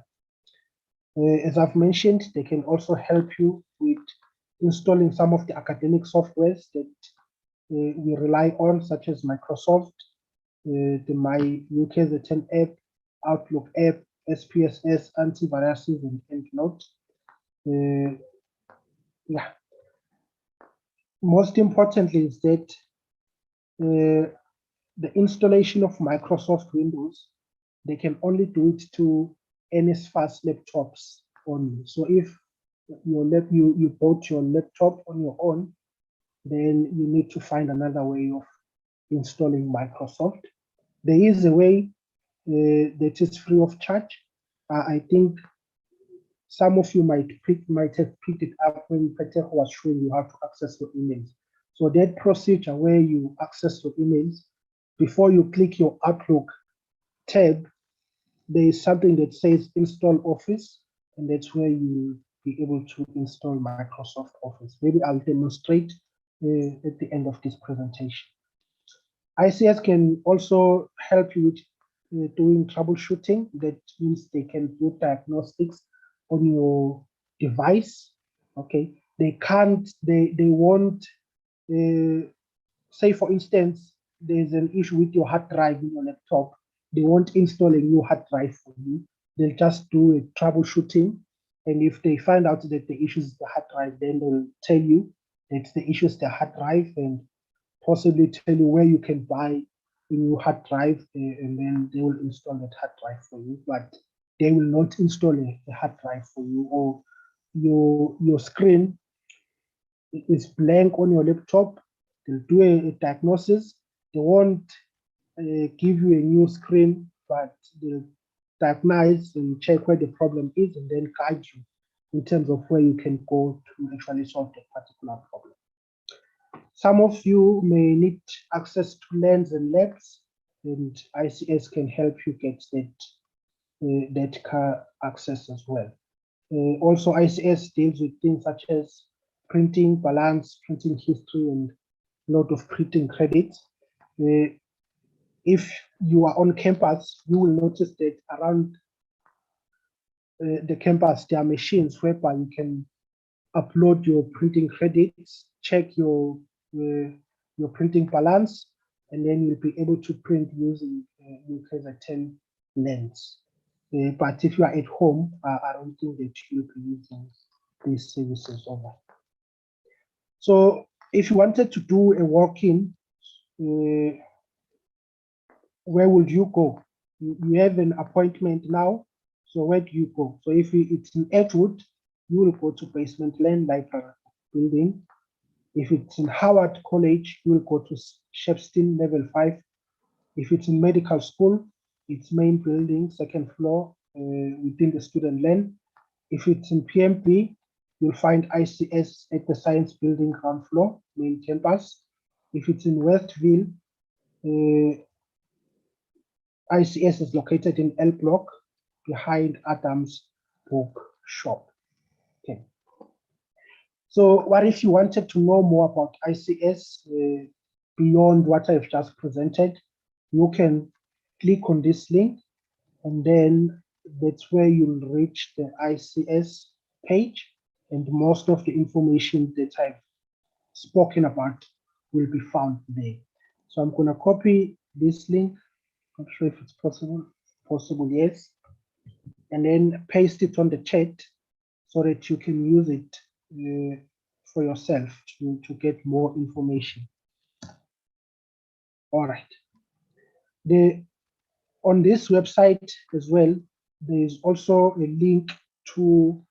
As I've mentioned, they can also help you with installing some of the academic softwares that we rely on, such as Microsoft, the My UKZN app, Outlook app, SPSS, antiviruses, and EndNote. Yeah. Most importantly is that the installation of Microsoft Windows, they can only do it to NSFAS laptops only. So if you bought your laptop on your own, then you need to find another way of installing Microsoft. There is a way that is free of charge. I think some of you might have picked it up when Peter was showing you how to access your emails. So that procedure where you access your emails, before you click your Outlook tab, there is something that says install Office, and that's where you will be able to install Microsoft Office. Maybe I'll demonstrate at the end of this presentation. ICS can also help you with doing troubleshooting. That means they can do diagnostics on your device. Okay, they won't say, for instance, there's an issue with your hard drive in your laptop. They won't install a new hard drive for you. They'll just do a troubleshooting, and if they find out that the issue is the hard drive, then they'll tell you that the issue is the hard drive, and possibly tell you where you can buy a new hard drive, and then they will install that hard drive for you. But they will not install a hard drive for you, or your screen is blank on your laptop. They'll do a diagnosis. They won't give you a new screen, but they'll diagnose and check where the problem is, and then guide you in terms of where you can go to actually solve that particular problem. Some of you may need access to LANs and labs, and ICS can help you get that access as well. Also, ICS deals with things such as printing balance, printing history, and a lot of printing credits. If you are on campus, you will notice that around the campus, there are machines whereby you can upload your printing credits, check your printing balance, and then you'll be able to print using UKZN lens. But if you are at home, I don't think that you'll be using these services over. So if you wanted to do a walk-in, where would you go? You have an appointment now, so where do you go? So if it's in Edgewood, you will go to Basement Land Library building. If it's in Howard College, you will go to Shepston Level 5. If it's in medical school, it's main building, second floor, within the student lane. If it's in PMP, you'll find ICS at the science building ground floor, main campus. If it's in Westville, ICS is located in L Block behind Adams Bookshop. Okay. So what if you wanted to know more about ICS beyond what I've just presented? You can click on this link, and then that's where you'll reach the ICS page, and most of the information that I've spoken about will be found there. So I'm going to copy this link. Not sure if it's possible. Possible, yes. And then paste it on the chat so that you can use it for yourself to get more information. All right. On this website as well, there is also a link to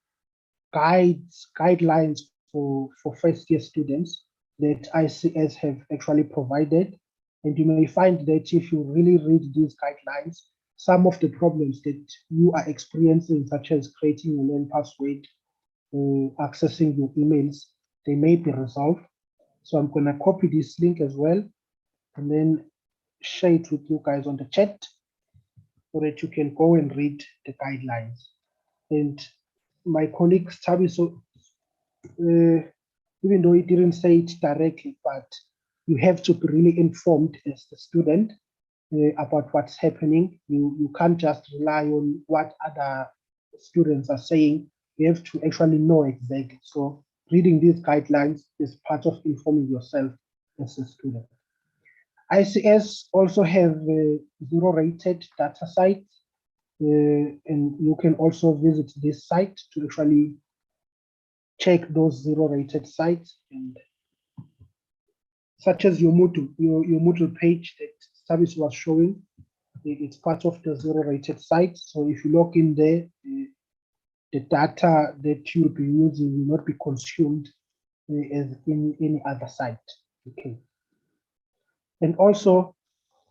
guidelines for first year students that ICS have actually provided. And you may find that if you really read these guidelines, some of the problems that you are experiencing, such as creating a learn password, accessing your emails, they may be resolved. So I'm going to copy this link as well and then share it with you guys on the chat so that you can go and read the guidelines. And my colleague Tabiso, even though he didn't say it directly, but you have to be really informed as the student about what's happening. You can't just rely on what other students are saying. You have to actually know exactly. So reading these guidelines is part of informing yourself as a student. ICS also have zero-rated data sites, and you can also visit this site to actually check those zero-rated sites, and such as your Moodle page that Service was showing. It's part of the zero-rated site. So if you log in there, the data that you'll be using will not be consumed as in any other site. Okay. And also,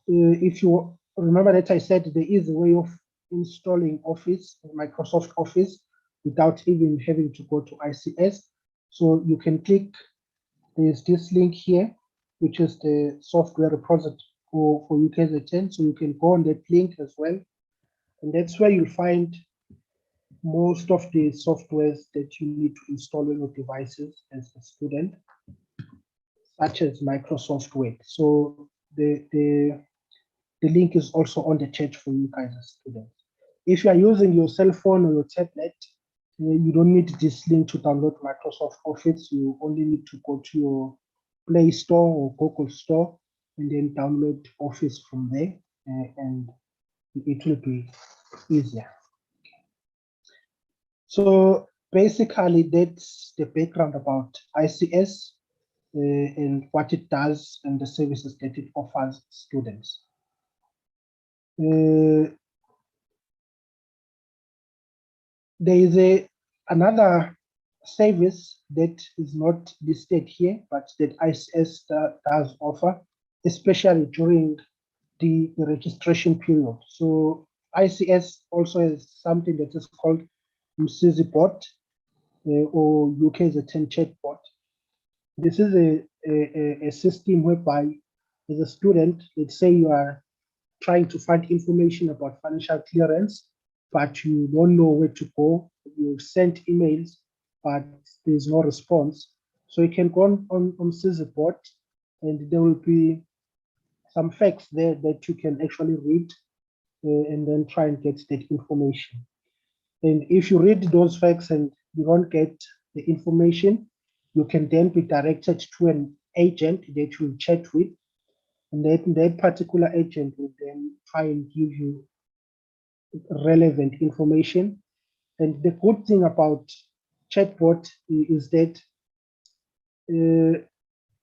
if you remember that I said there is a way of installing Office, Microsoft Office, without even having to go to ICS. So you can click, there's this link here, which is the software repository for UKZN. So you can go on that link as well. And that's where you'll find most of the softwares that you need to install on your devices as a student, such as Microsoft Word. So the link is also on the chat for you guys as students. If you are using your cell phone or your tablet, you don't need this link to download Microsoft Office. You only need to go to your Play Store or Google Store and then download Office from there, and it will be easier. So basically, that's the background about ICS and what it does and the services that it offers students. There is another service that is not listed here, but that ICS does offer, especially during the registration period. So ICS also has something that is called Bot or UKZN chatbot. This is a system whereby, as a student, let's say you are trying to find information about financial clearance, but you don't know where to go. You've sent emails, but there's no response. So you can go on Bot, and there will be some facts there that you can actually read and then try and get that information. And if you read those facts and you don't get the information, you can then be directed to an agent that you will chat with, and that particular agent will then try and give you relevant information. And the good thing about chatbot is that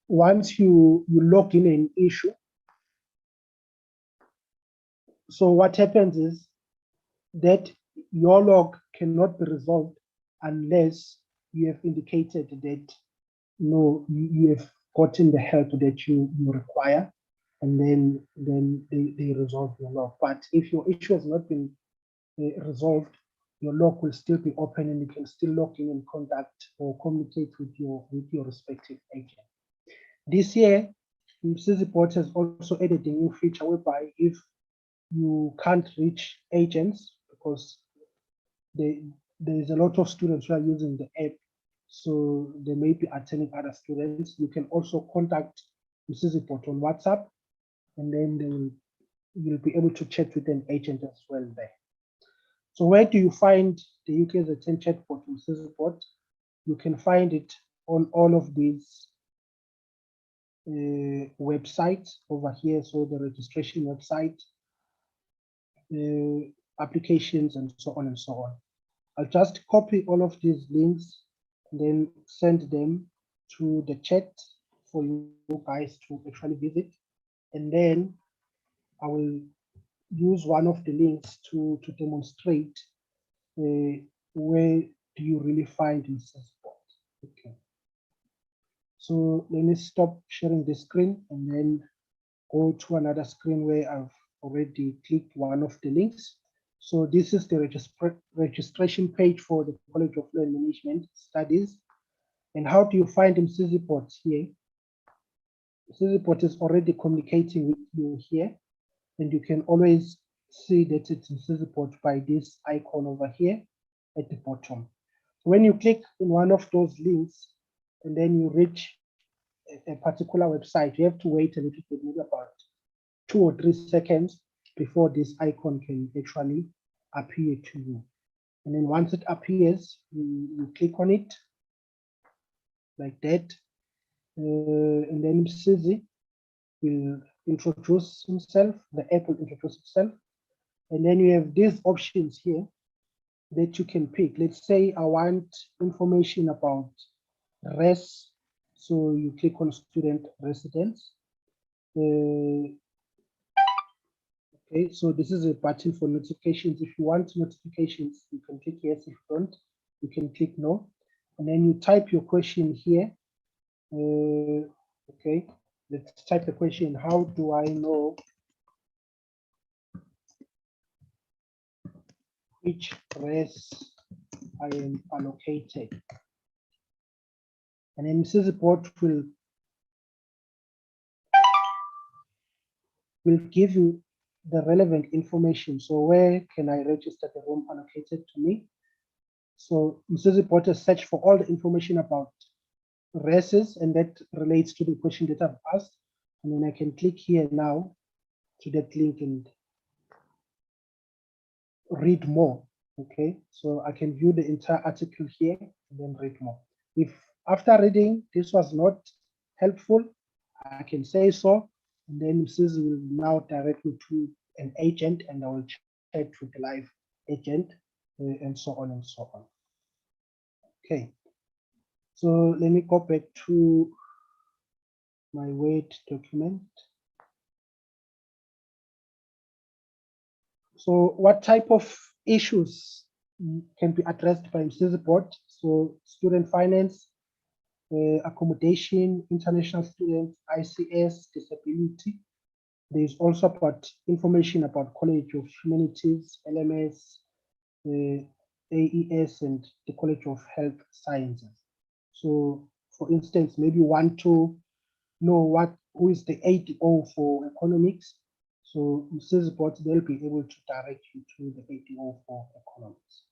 once you log in an issue, so what happens is that your log cannot be resolved unless you have indicated that you have gotten the help that you require, and then they resolve your log. But if your issue has not been resolved, your log will still be open and you can still log in and contact or communicate with your respective agent. This year, Bot has also added a new feature whereby if you can't reach agents, because there's a lot of students who are using the app, so they may be attending other students, you can also contact Bot on WhatsApp, and then you'll be able to chat with an agent as well there. So where do you find the UKZN chatbot on Bot? You can find it on all of these websites over here. So the registration website, applications, and so on and so on. I'll just copy all of these links and then send them to the chat for you guys to actually visit. And then I will use one of the links to demonstrate where do you really find in support? Okay. So let me stop sharing the screen and then go to another screen where I've already clicked one of the links. So this is the registration page for the College of Law and Management Studies. And how do you find MCZPort here? MCZPort is already communicating with you here, and you can always see that it's MCZPort by this icon over here at the bottom. When you click in one of those links and then you reach a particular website, you have to wait a little bit, maybe about 2 or 3 seconds before this icon can actually appear to you. And then once it appears, you click on it like that. And then Msizi will introduce himself, the app will introduce itself. And then you have these options here that you can pick. Let's say I want information about res, so you click on student residence. Okay, so this is a button for notifications. If you want notifications, you can click yes. If you don't, you can click no. And then you type your question here. Okay, let's type the question. How do I know which res I am allocated? And then MCZPort will give you the relevant information. So where can I register the room allocated to me? So MCZPort has searched for all the information about reses, and that relates to the question that I've asked. And then I can click here now to that link and read more. Okay, so I can view the entire article here and then read more. If after reading this was not helpful, I can say so, and then MCZ will now direct me to an agent, and I will chat with the live agent, and so on and so on. Okay, so let me go back to my Word document. So what type of issues can be addressed by MCZPort? So student finance, accommodation, international students, ICS, disability. There's also about information about College of Humanities, LMS, AES, and the College of Health Sciences. So for instance, maybe you want to know who is the ADO for economics. So MCZPort, they'll be able to direct you to the ADO for economics.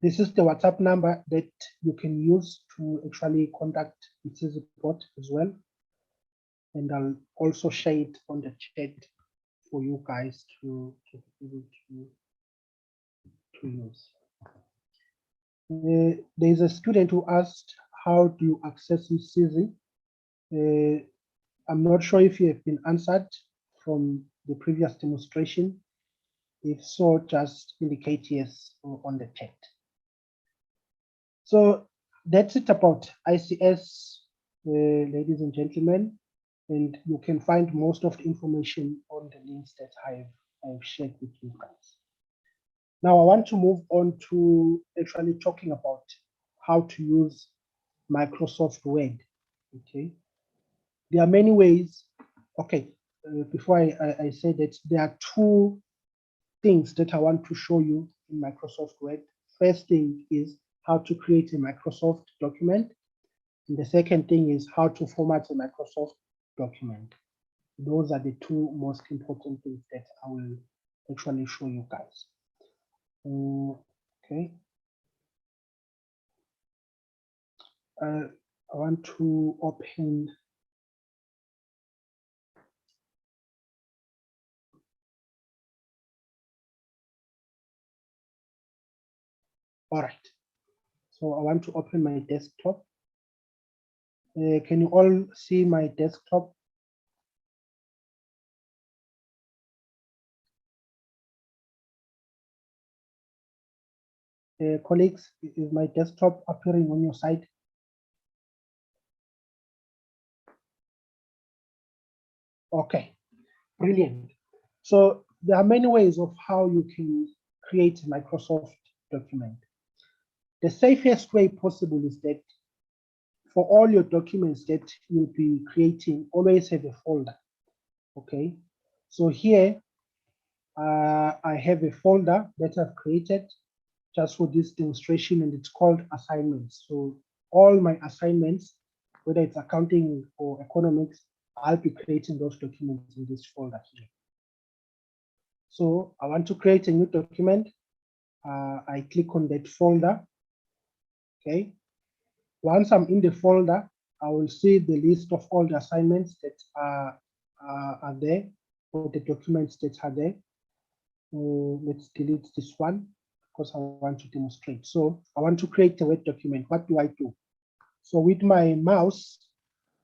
This is the WhatsApp number that you can use to actually contact MCZPort as well. And I'll also share it on the chat for you guys to be able to use. There's a student who asked, how do you access MCZ? I'm not sure if you have been answered from the previous demonstration. If so, just indicate yes on the chat. So that's it about ICS, ladies and gentlemen, and you can find most of the information on the links that I've shared with you guys. Now I want to move on to actually talking about how to use Microsoft Word. Okay, there are many ways. Okay, before I say that, there are 2 things that I want to show you in Microsoft Word. First thing is how to create a Microsoft document. And the second thing is how to format a Microsoft document. Those are the 2 most important things that I will actually show you guys. Okay. I want to open all right. So I want to open my desktop. Can you all see my desktop? Colleagues, is my desktop appearing on your side? Okay, brilliant. So there are many ways of how you can create a Microsoft document. The safest way possible is that for all your documents that you'll be creating, always have a folder, okay? So here, I have a folder that I've created just for this demonstration, and it's called assignments. So all my assignments, whether it's accounting or economics, I'll be creating those documents in this folder here. So I want to create a new document. I click on that folder, okay? Once I'm in the folder, I will see the list of all the assignments that are there, or the documents that are there. Let's delete this one because I want to demonstrate. So I want to create a Word document. What do I do? So with my mouse,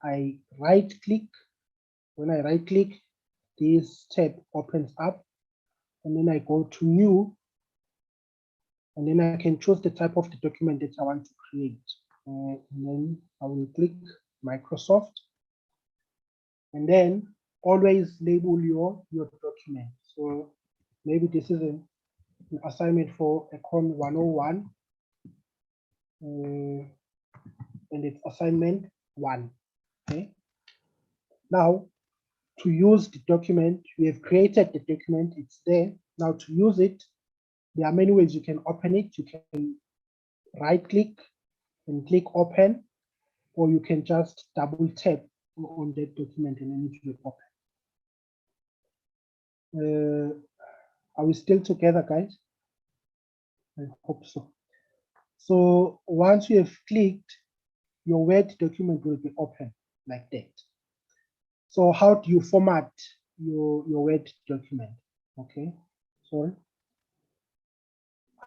I right click. When I right click, this tab opens up, and then I go to new, and then I can choose the type of the document that I want to create. And then I will click Microsoft, and then always label your document. So maybe this is an assignment for Econ 101, and it's assignment 1. Okay. Now, to use the document, we have created the document, it's there. Now to use it, there are many ways you can open it. You can right click and click open, or you can just double tap on that document and then it will open. Are we still together, guys? I hope so. So once you have clicked, your Word document will be open like that. So how do you format your Word document? Okay, sorry.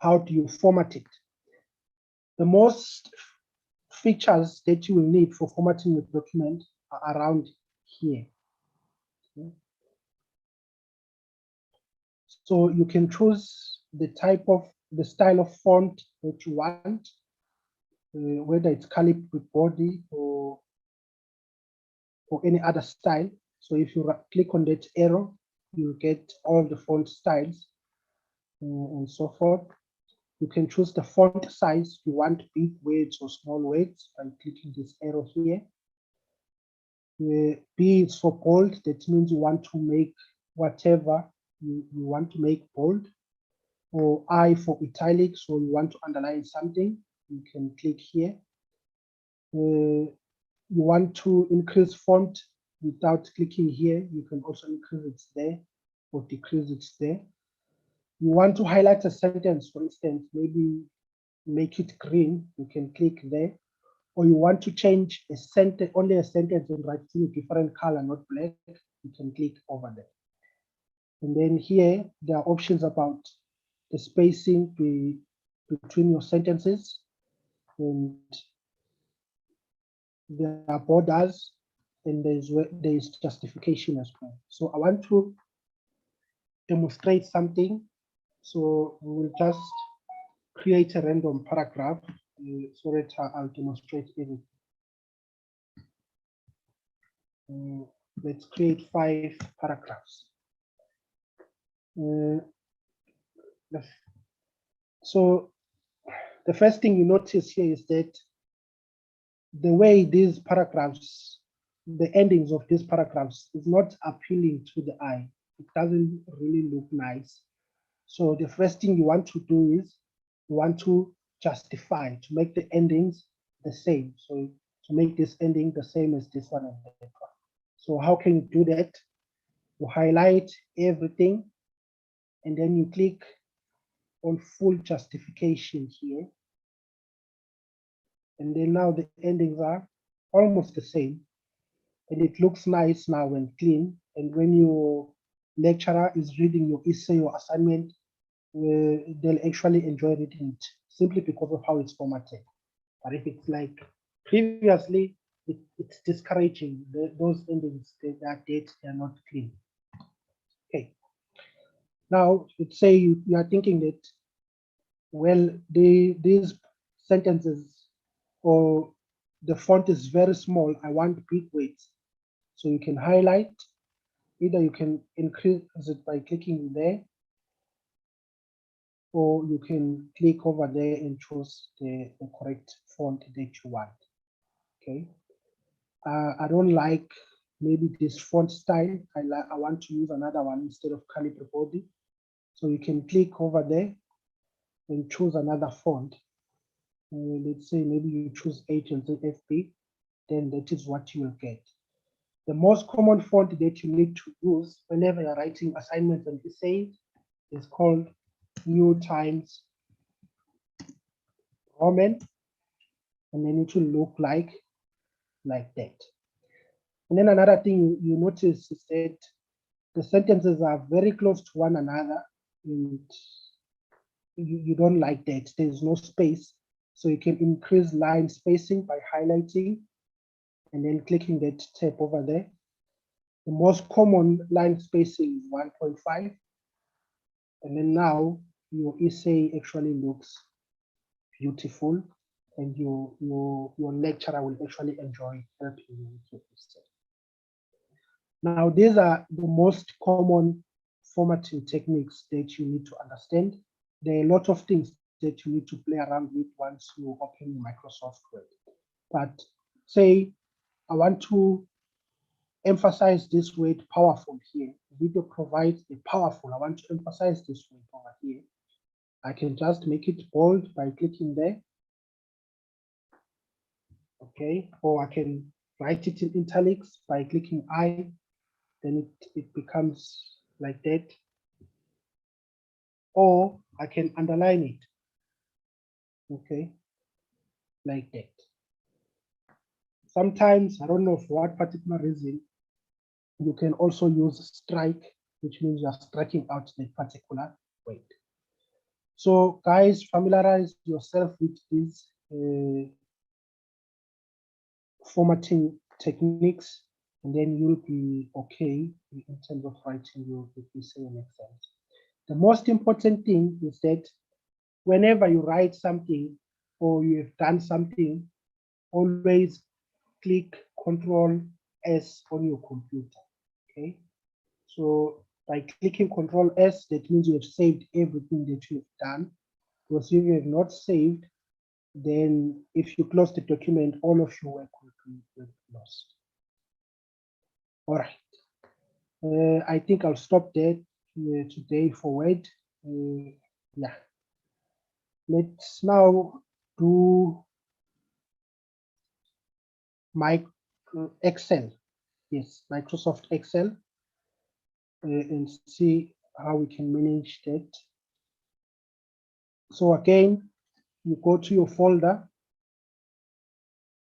How do you format it? The most features that you will need for formatting your document are around here. Okay. So you can choose the style of font that you want, whether it's calibri body or any other style. So if you click on that arrow, you get all the font styles and so forth. You can choose the font size. You want big words or small words by clicking this arrow here. B is for bold. That means you want to make whatever you want to make bold. Or I for italic, so you want to underline something, you can click here. You want to increase font without clicking here, you can also increase it there or decrease it there. You want to highlight a sentence, for instance, maybe make it green, you can click there. Or you want to change a sentence, only a sentence, and write in a different color, not black, you can click over there. And then here, there are options about the spacing between your sentences, and there are borders, and there's justification as well. So I want to demonstrate something. So we will just create a random paragraph so that I'll demonstrate everything. Let's create 5 paragraphs. So the first thing you notice here is that the way these paragraphs, the endings of these paragraphs is not appealing to the eye. It doesn't really look nice. So the first thing you want to do is you want to justify, to make the endings the same. So to make this ending the same as this one and that one. So how can you do that? You highlight everything and then you click on full justification here. And then now the endings are almost the same. And it looks nice now and clean. And when your lecturer is reading your essay or assignment, they'll actually enjoy reading it simply because of how it's formatted. But if it's like previously, it's discouraging. Those endings, that dates, they're not clean. Okay. Now, let's say you are thinking that, well, these sentences or the font is very small, I want big words. So you can highlight, either you can increase it by clicking there, or you can click over there and choose the correct font that you want. Okay. I don't like maybe this font style. I want to use another one instead of Calibre Body. So you can click over there and choose another font. Let's say maybe you choose HLZFB, then that is what you will get. The most common font that you need to use whenever you're writing assignments and essays is called New Times Roman, and then it will look like that. And then another thing you notice is that the sentences are very close to one another, and you don't like that. There's no space. So you can increase line spacing by highlighting and then clicking that tab over there. The most common line spacing is 1.5. And then now your essay actually looks beautiful, and your lecturer will actually enjoy helping you with your essay. Now, these are the most common formatting techniques that you need to understand. There are a lot of things that you need to play around with once you open Microsoft Word. But say I want to emphasize this word powerful here. Video provides a powerful. I want to emphasize this word over here. I can just make it bold by clicking there. Okay, or I can write it in italics by clicking I. Then it becomes like that. Or I can underline it. Okay, like that. Sometimes, I don't know for what particular reason, you can also use strike, which means you're striking out the particular word. So guys, familiarize yourself with these formatting techniques, and then you'll be okay in terms of writing your essay and exams. The most important thing is that whenever you write something or you have done something, always click Control S on your computer. Okay, so by clicking Control S, that means you have saved everything that you have done. Because if you have not saved, then if you close the document, all of your work will be lost. All right. I think I'll stop there today for Word. Yeah. Let's now do my Excel. Yes, Microsoft Excel, and see how we can manage that. So again, you go to your folder,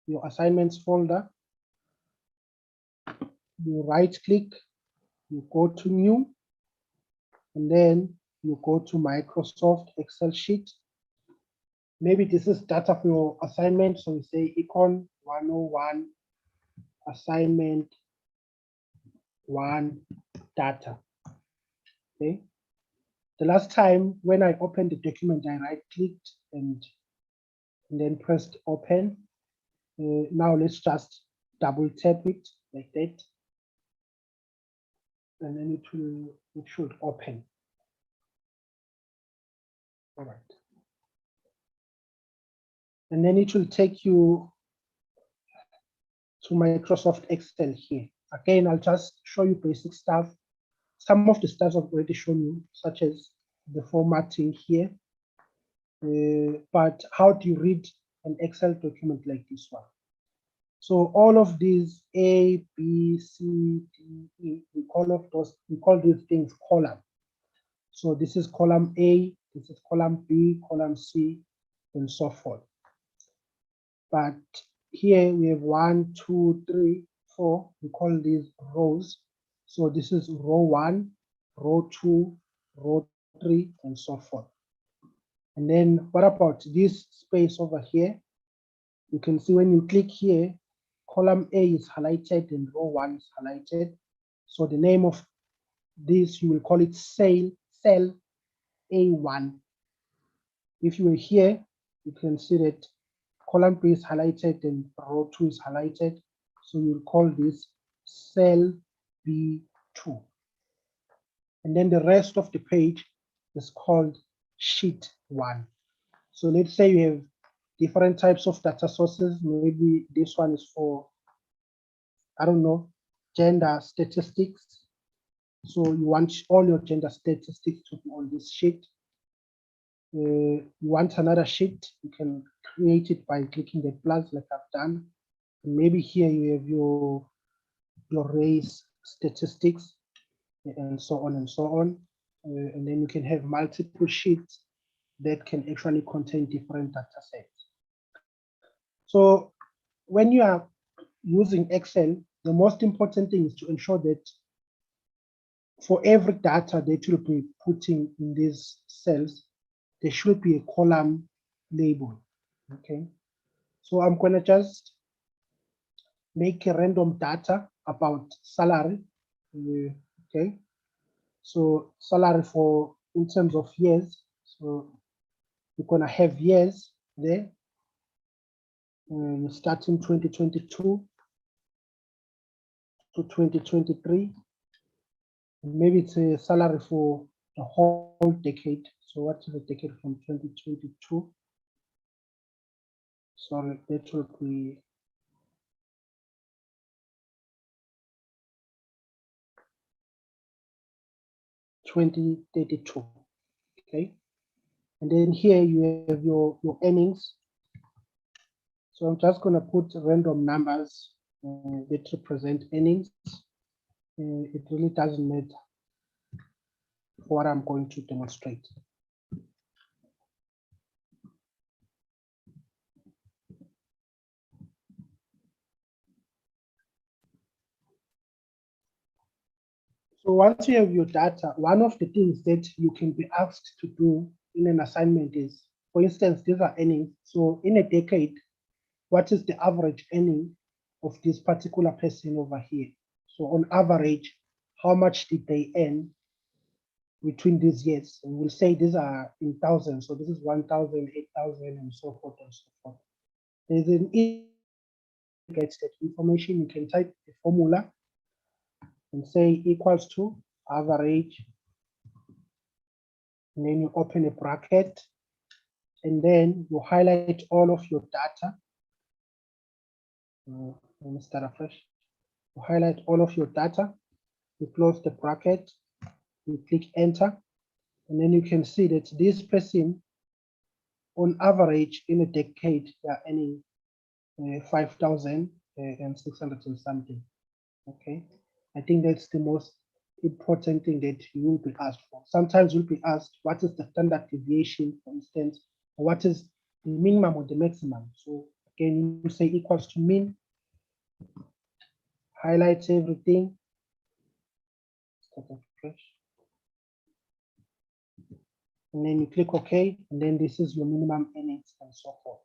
your assignments folder, you right click, you go to new, and then you go to Microsoft Excel sheet. Maybe this is data for your assignment. So we say Econ 101 assignment 1 data. Okay. The last time when I opened the document, I right clicked and then pressed open. Now let's just double tap it like that. And then it should open. All right. And then it will take you to Microsoft Excel here. Again, I'll just show you basic stuff. Some of the stuff I've already shown you, such as the formatting here. But how do you read an Excel document like this one? So all of these A, B, C, D, E, we call these things column. So this is column A, this is column B, column C, and so forth. But here we have 1, 2, 3, 4. We call these rows. So this is row 1, row 2, row 3, and so forth. And then what about this space over here? You can see when you click here, column A is highlighted and row 1 is highlighted. So the name of this, you will call it cell A1. If you were here, you can see that column B is highlighted and row 2 is highlighted. So you'll call this cell B2. And then the rest of the page is called sheet 1. So let's say you have different types of data sources. Maybe this one is for, I don't know, gender statistics. So you want all your gender statistics to be on this sheet. You want another sheet, you can create it by clicking the plus like I've done. And maybe here you have your race statistics and so on and so on. And then you can have multiple sheets that can actually contain different data sets. So when you are using Excel, the most important thing is to ensure that for every data that you'll be putting in these cells, there should be a column label, okay? So I'm gonna just make a random data about salary, okay? So salary for, in terms of years, so we're gonna have years there, starting 2022 to 2023. Maybe it's a salary for the whole decade. So what is the decade from 2022? Sorry, that will be 2032. Okay. And then here you have your earnings. So I'm just going to put random numbers that represent earnings. It really doesn't matter for what I'm going to demonstrate. So once you have your data, one of the things that you can be asked to do in an assignment is, for instance, these are earnings. So in a decade, what is the average earning of this particular person over here? So on average, how much did they earn between these years? And we'll say these are in thousands. So this is 1,000, 8,000, and so forth and so forth. There's an gets that information. You can type the formula and say equals to average, and then you open a bracket, and then you highlight all of your data. Let me start afresh. You highlight all of your data, you close the bracket, you click enter, and then you can see that this person, on average, in a decade, they are earning 5,600 and something. Okay, I think that's the most important thing that you will be asked for. Sometimes you'll be asked, what is the standard deviation, for instance, or what is the minimum or the maximum? So again, you say equals to mean, highlights everything, start afresh, and then you click OK, and then this is your minimum earnings and so forth.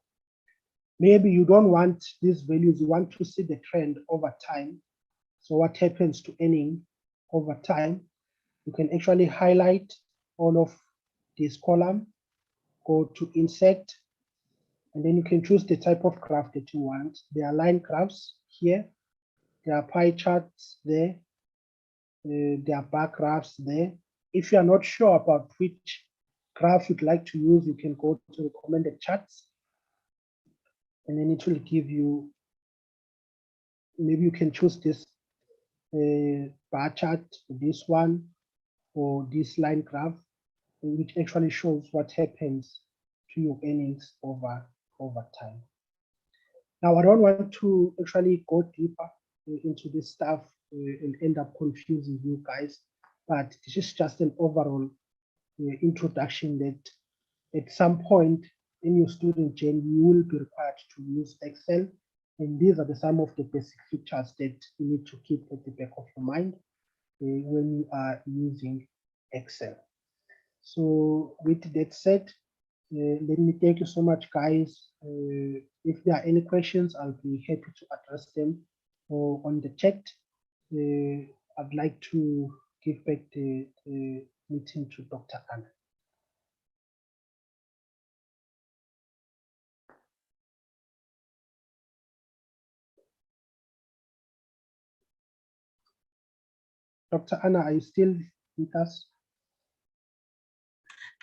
Maybe you don't want these values, you want to see the trend over time. So what happens to earning over time? You can actually highlight all of this column, go to insert, and then you can choose the type of graph that you want. There are line graphs here, there are pie charts there, there are bar graphs there. If you are not sure about which graph you'd like to use, you can go to recommended charts, and then it will give you, maybe you can choose this bar chart, this one, or this line graph, which actually shows what happens to your earnings over time. Now, I don't want to actually go deeper into this stuff and end up confusing you guys, but this is just an overall introduction that at some point in your student journey, you will be required to use Excel. And these are some of the basic features that you need to keep at the back of your mind when you are using Excel. So with that said, let me thank you so much, guys. If there are any questions, I'll be happy to address them or on the chat. I'd like to give back the meeting to Dr. Anna. Dr. Anna, are you still with us?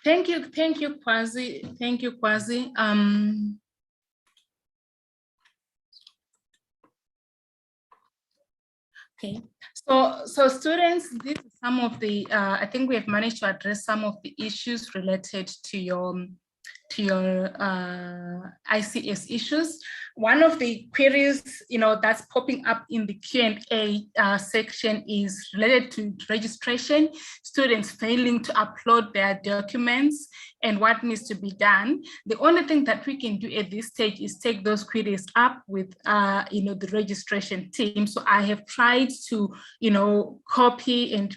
Thank you, Kwazi. Thank you, Kwazi. Okay, so students, these are some of the, I think we have managed to address some of the issues related to your ICS issues. One of the queries, that's popping up in the Q&A section is related to registration, students failing to upload their documents and what needs to be done. The only thing that we can do at this stage is take those queries up with, the registration team. So I have tried to, copy and,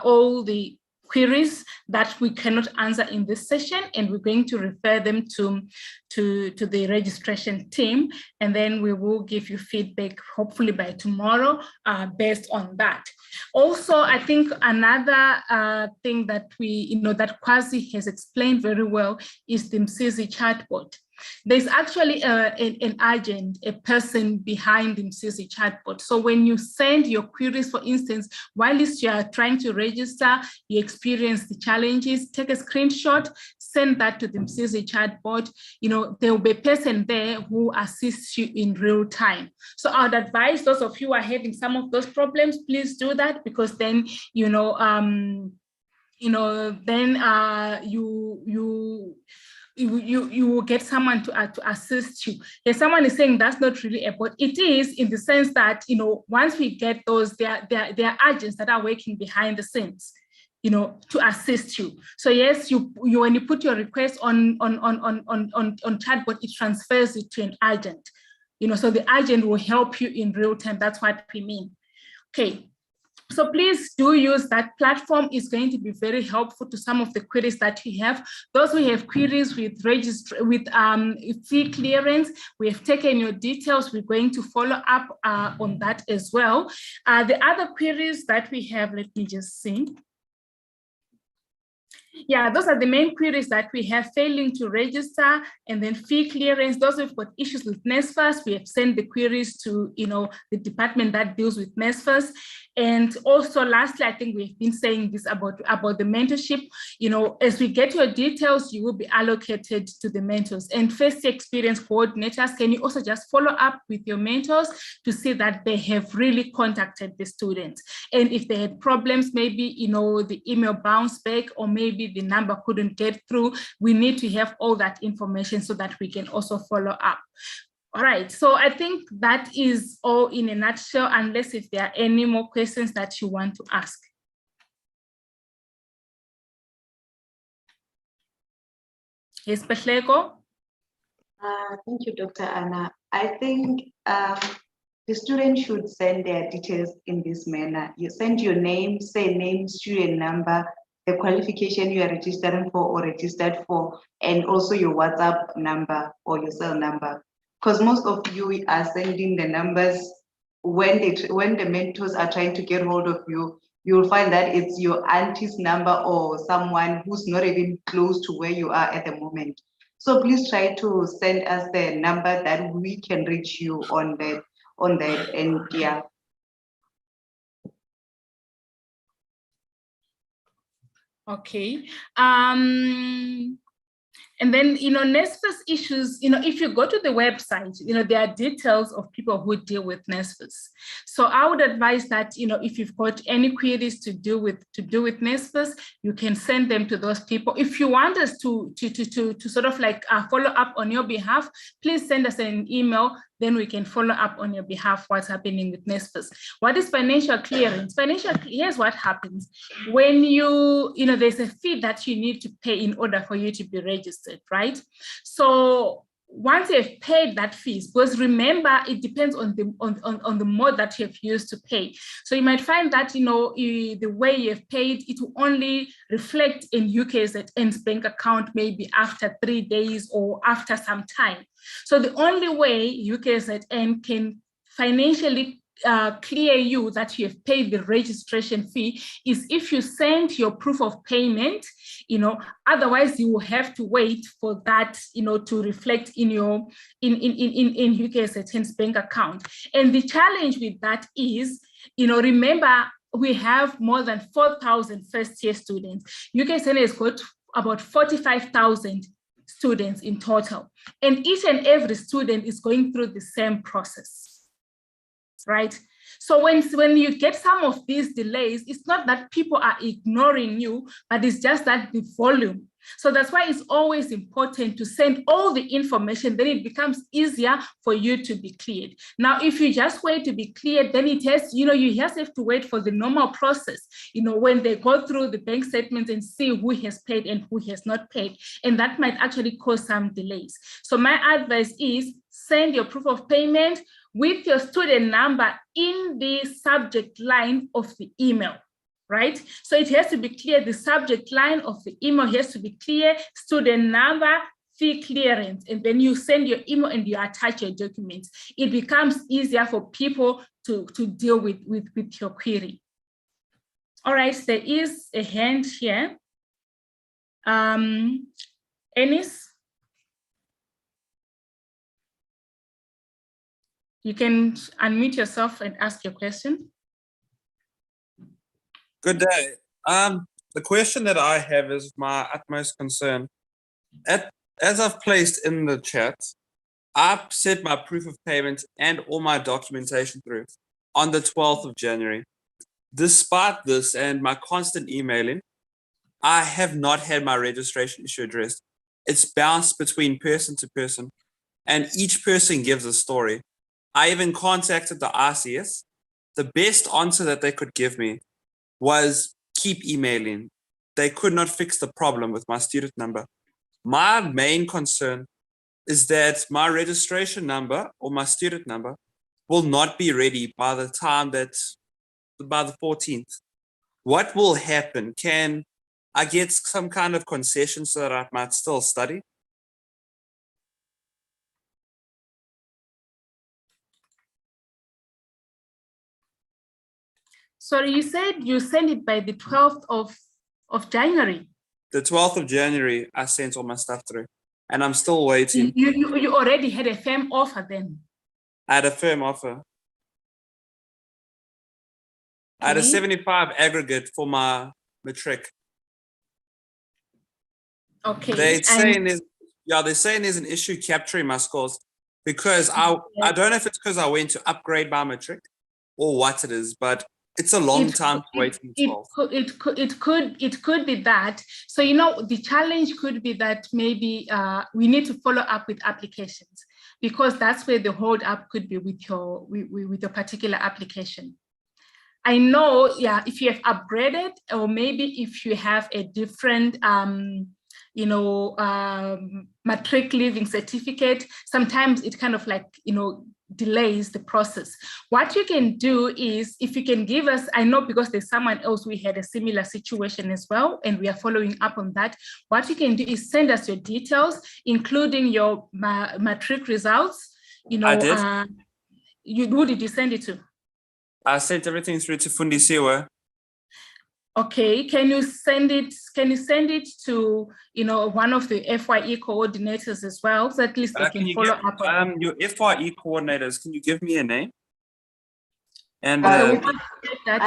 all the queries that we cannot answer in this session, and we're going to refer them to the registration team, and then we will give you feedback hopefully by tomorrow based on that. Also, I think another thing that that Kwazi has explained very well is the Msizi chatbot. There's actually an agent, a person behind the Msizi chatbot. So when you send your queries, for instance, while you are trying to register, you experience the challenges, take a screenshot, send that to the Msizi chatbot. There will be a person there who assists you in real time. So I would advise those of you who are having some of those problems, please do that, because then, you will get someone to assist you. If someone is saying that's not really a bot, it is, in the sense that, once we get those, there are agents that are working behind the scenes, to assist you. So yes, you when you put your request on chatbot, it transfers it to an agent. So the agent will help you in real time. That's what we mean. Okay. So please do use that platform. It's going to be very helpful to some of the queries that you have. Those who have queries with fee clearance, we have taken your details. We're going to follow up on that as well. The other queries that we have, let me just see. Yeah, those are the main queries that we have: failing to register, and then fee clearance. Those who've got issues with NSFAS, we have sent the queries to the department that deals with NSFAS. And also, lastly, I think we've been saying this about the mentorship. As we get your details, you will be allocated to the mentors. And first experience coordinators, can you also just follow up with your mentors to see that they have really contacted the students? And if they had problems, maybe the email bounced back, or maybe the number couldn't get through, we need to have all that information so that we can also follow up. All right, so I think that is all in a nutshell, unless if there are any more questions that you want to ask. Yes, Pehleko? Thank you, Dr. Anna. I think the student should send their details in this manner. You send your name, say name, student number, the qualification you are registering for or registered for, and also your WhatsApp number or your cell number. Because most of you are sending the numbers when the mentors are trying to get hold of you, you'll find that it's your auntie's number or someone who's not even close to where you are at the moment. So please try to send us the number that we can reach you on that, and yeah. Okay. And then, NSFAS issues, if you go to the website, there are details of people who deal with NSFAS. So I would advise that, if you've got any queries to do with NSFAS, you can send them to those people. If you want us to sort of like follow up on your behalf, please send us an email. Then we can follow up on your behalf what's happening with NSFAS. What is financial clearance? Here's what happens. When there's a fee that you need to pay in order for you to be registered, right? So once you've paid that fees, because remember, it depends on the mode that you have used to pay. So you might find that, the way you have paid, it will only reflect in UKZN's bank account maybe after 3 days or after some time. So the only way UKZN can financially clear you that you have paid the registration fee is if you send your proof of payment. Otherwise you will have to wait for that to reflect in your in UKZN's bank account. And the challenge with that is, remember, we have more than 4,000 first-year students. UKZN has got about 45,000 students in total. And each and every student is going through the same process, right? So when you get some of these delays, it's not that people are ignoring you, but it's just that the volume. So that's why it's always important to send all the information, then it becomes easier for you to be cleared. Now, if you just wait to be cleared, then it has, you just have to wait for the normal process, when they go through the bank statements and see who has paid and who has not paid. And that might actually cause some delays. So my advice is send your proof of payment with your student number in the subject line of the email, right? So it has to be clear, the subject line of the email has to be clear, student number, fee clearance, and then you send your email and you attach your documents. It becomes easier for people to deal with your query. All right, there is a hand here. Ennis? You can unmute yourself and ask your question. Good day. The question that I have is my utmost concern. As I've placed in the chat, I've sent my proof of payment and all my documentation through on the 12th of January. Despite this and my constant emailing, I have not had my registration issue addressed. It's bounced between person to person, and each person gives a story. I even contacted the RCS. The best answer that they could give me was keep emailing. They could not fix the problem with my student number. My main concern is that my registration number or my student number will not be ready by the time by the 14th. What will happen? Can I get some kind of concession so that I might still study? Sorry, you said you sent it by the 12th of January. The 12th of January, I sent all my stuff through, and I'm still waiting. You already had a firm offer then? I had a firm offer. I had a 75 aggregate for my matric. Okay. They're saying there's an issue capturing my scores because I don't know if it's because I went to upgrade my matric or what it is, but it's a long time to wait in 12. It could be that. So the challenge could be that maybe we need to follow up with applications, because that's where the hold up could be with your particular application. I know, if you have upgraded, or maybe if you have a different matric leaving certificate, sometimes it kind of delays the process. What you can do is, if you can give us, I know because there's someone else we had a similar situation as well, and we are following up on that. What you can do is send us your details, including your matric results. I did. Who did you send it to? I sent everything through to Fundisiwe. Okay, can you send it to one of the FYE coordinators as well, so at least they can follow up on your FYE coordinators? Can you give me a name? And I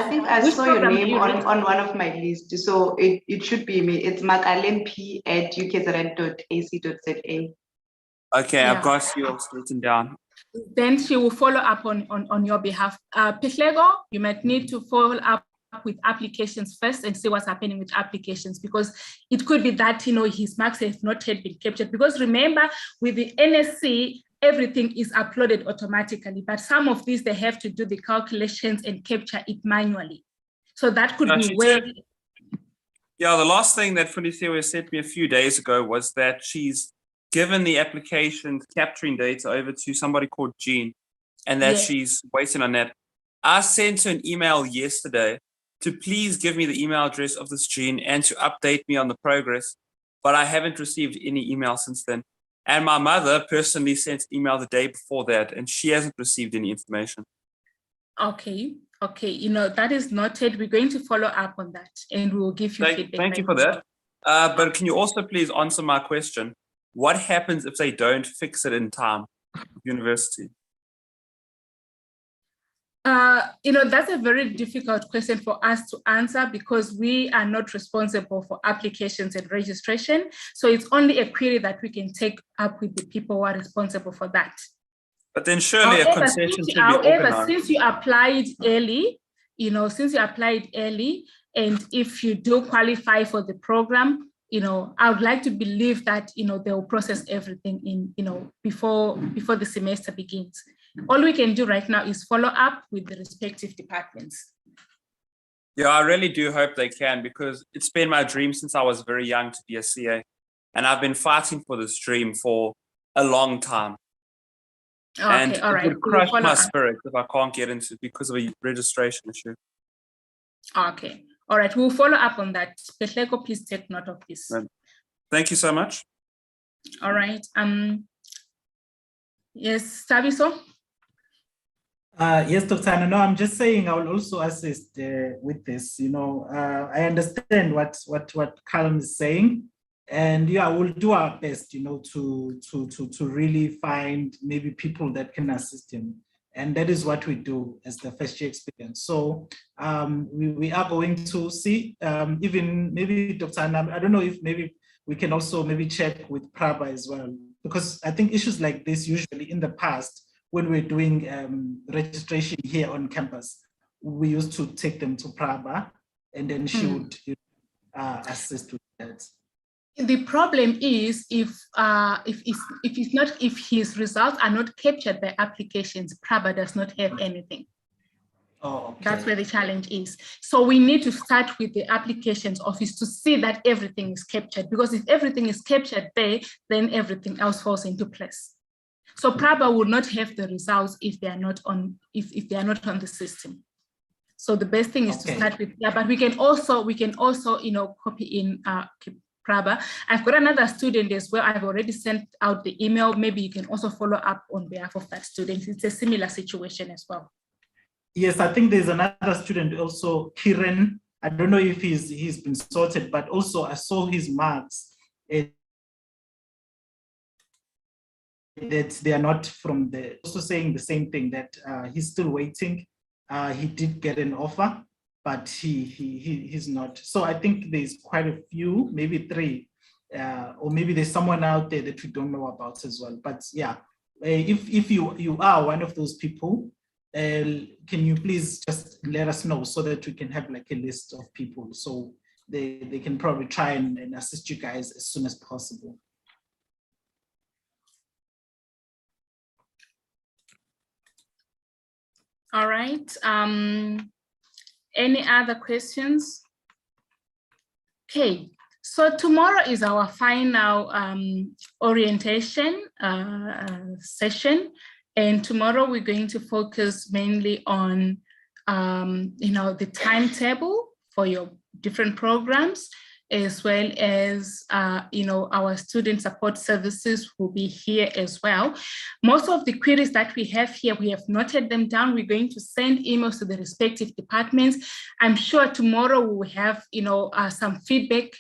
think I saw your name on one of my lists, so it should be me. It's makalem@ukzn.ac.za. Okay, I've got yours written down. Then she will follow up on your behalf. Pihlego, you might need to follow up with applications first and see what's happening with applications, because it could be that his marks have not yet been captured, because remember, with the NSC everything is uploaded automatically, but some of these they have to do the calculations and capture it manually. So that could be where the last thing that Fundisiwe sent me a few days ago was that she's given the application capturing data over to somebody called Jean, and that she's waiting on that. I sent her an email yesterday to please give me the email address of this Jean and to update me on the progress, but I haven't received any email since then. And my mother personally sent an email the day before that, and she hasn't received any information. Okay, that is noted. We're going to follow up on that, and we will give you feedback. Thank you for that. But can you also please answer my question? What happens if they don't fix it in time, university? That's a very difficult question for us to answer because we are not responsible for applications and registration. So it's only a query that we can take up with the people who are responsible for that. But then surely a concession should be organized. Since you applied early, and if you do qualify for the program, I would like to believe that, they will process everything in, before the semester begins. All we can do right now is follow up with the respective departments. Yeah, I really do hope they can, because it's been my dream since I was very young to be a CA. And I've been fighting for this dream for a long time. Okay, and all right. It would crush my spirit if I can't get into it because of a registration issue. Okay, all right. We'll follow up on that. Pehleko, please take note of this. Right. Thank you so much. All right. Yes, Sabiso? Yes, Dr. Anna, no, I'm just saying I will also assist with this. I understand what Callum is saying, and yeah, we'll do our best, to really find maybe people that can assist him, and that is what we do as the first year experience. So we are going to see even maybe Dr. Anna, I don't know if maybe we can also maybe check with Prabha as well, because I think issues like this usually in the past, when we're doing registration here on campus, we used to take them to Prabha, and then she would assist with that. The problem is if his results are not captured by applications, Prabha does not have anything. Oh, okay. That's where the challenge is. So we need to start with the applications office to see that everything is captured, because if everything is captured there, then everything else falls into place. So Prabha will not have the results if they are not on the system. So the best thing is to start with, but we can also copy in Prabha. I've got another student as well. I've already sent out the email. Maybe you can also follow up on behalf of that student. It's a similar situation as well. Yes, I think there's another student also, Kiran. I don't know if he's been sorted, but also I saw his marks. That they are not from also saying the same thing, that he's still waiting. He did get an offer, but he's not. So I think there's quite a few, maybe 3, or maybe there's someone out there that we don't know about as well. But yeah, if you are one of those people, can you please just let us know so that we can have like a list of people, so they can probably try and assist you guys as soon as possible. All right. Any other questions? Okay, so tomorrow is our final orientation session, and tomorrow we're going to focus mainly on the timetable for your different programs, as well as our student support services will be here as well. Most of the queries that we have here, we have noted them down. We're going to send emails to the respective departments. I'm sure tomorrow we will have some feedback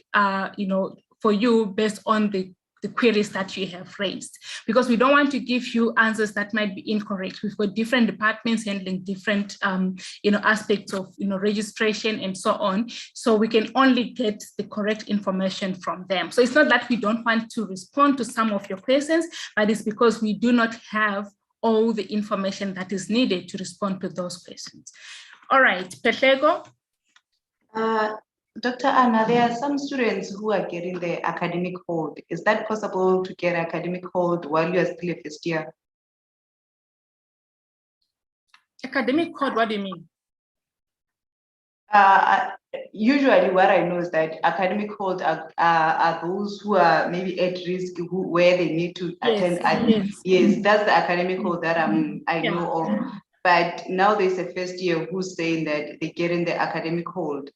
for you based on the queries that you have raised, because we don't want to give you answers that might be incorrect. We've got different departments handling different aspects of registration and so on, so we can only get the correct information from them. So it's not that we don't want to respond to some of your questions, but it's because we do not have all the information that is needed to respond to those questions. All right, Pehleko. Dr. Anna, there are some students who are getting the academic hold. Is that possible to get academic hold while you are still a first year? Academic hold, what do you mean? Usually what I know is that academic hold are those who are maybe at risk, where they need to attend. Yes, that's the academic hold that I know of. But now there's a first year who's saying that they're getting the academic hold.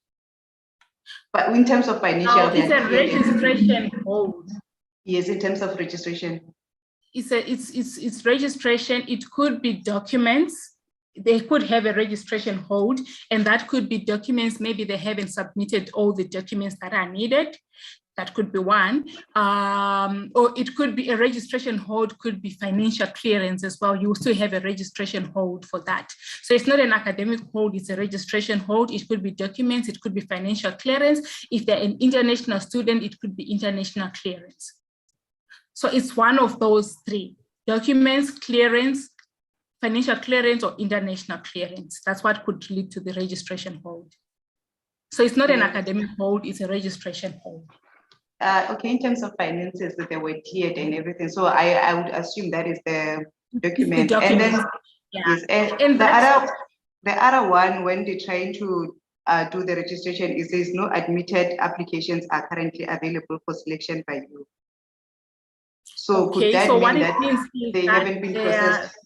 But in terms of financial, it's a registration hold. Yes, in terms of registration. It's registration. It could be documents. They could have a registration hold, and that could be documents. Maybe they haven't submitted all the documents that are needed. That could be one, or it could be a registration hold, could be financial clearance as well. You still have a registration hold for that. So it's not an academic hold, it's a registration hold. It could be documents, it could be financial clearance. If they're an international student, it could be international clearance. So it's one of those three: documents, clearance, financial clearance, or international clearance. That's what could lead to the registration hold. So it's not an academic hold, it's a registration hold. Okay, in terms of finances, that they were cleared and everything. So I would assume that is the document. And then, yeah. yes, and the other one, when they're trying to do the registration, it says no admitted applications are currently available for selection by you. So Okay, could that so mean what it that means is they that haven't been processed?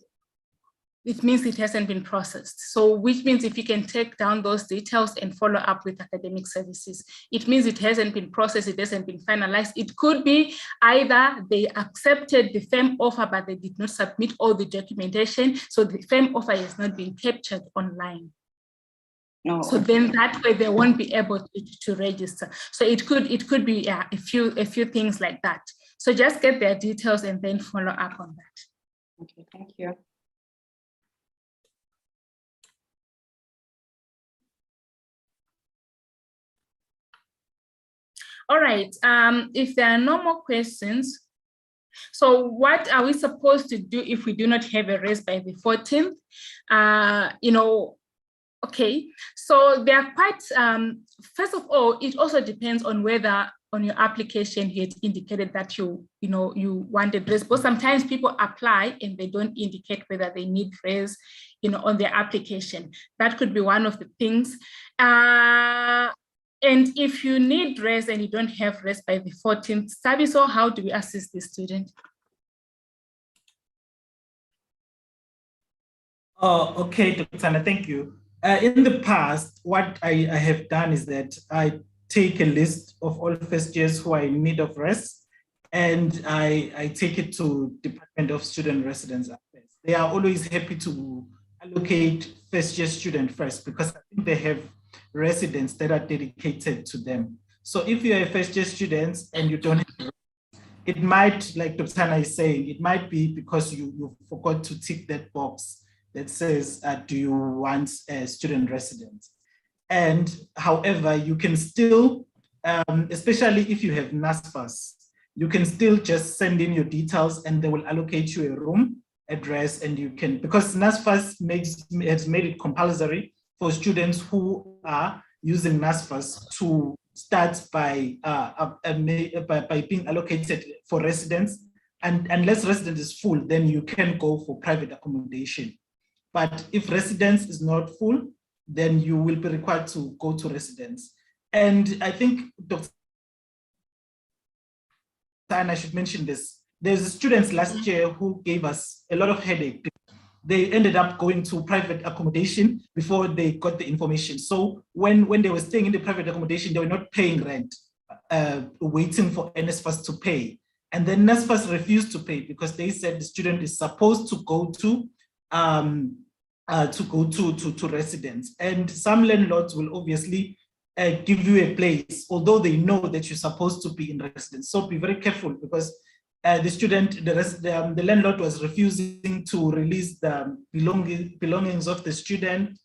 It means it hasn't been processed. So which means if you can take down those details and follow up with academic services, it means it hasn't been processed, it hasn't been finalized. It could be either they accepted the firm offer, but they did not submit all the documentation. So the firm offer has not been captured online. No. So then that way they won't be able to register. So it could be a few things like that. So just get their details and then follow up on that. Okay, thank you. All right, if there are no more questions, so what are we supposed to do if we do not have a raise by the 14th? Okay, so they are quite, first of all, it also depends on whether on your application you had indicated that you wanted raise, but sometimes people apply and they don't indicate whether they need raise, on their application. That could be one of the things. And if you need rest and you don't have rest by the 14th, Sabiso, how do we assist the student? Oh, okay, Dr. Anna, thank you. In the past, what I have done is that I take a list of all first years who are in need of rest, and I take it to Department of Student Residence Affairs. They are always happy to allocate first year student first, because I think they have residents that are dedicated to them. So if you're a first year student and you don't have, it might, like Dr. Anna is saying, it might be because you forgot to tick that box that says, do you want a student residence? And however, you can still, especially if you have NSFAS, you can still just send in your details and they will allocate you a room address, and you can, because NSFAS has made it compulsory for students who are using NSFAS to start by being allocated for residents. And unless residence is full, then you can go for private accommodation. But if residence is not full, then you will be required to go to residence. And I think Dr. And I should mention this. There's students last year who gave us a lot of headache. They ended up going to private accommodation before they got the information. So when they were staying in the private accommodation, they were not paying rent, waiting for NSFAS to pay. And then NSFAS refused to pay because they said the student is supposed to go to residence. And some landlords will obviously give you a place, although they know that you're supposed to be in residence. So be very careful, because the landlord was refusing to release the belongings of the student.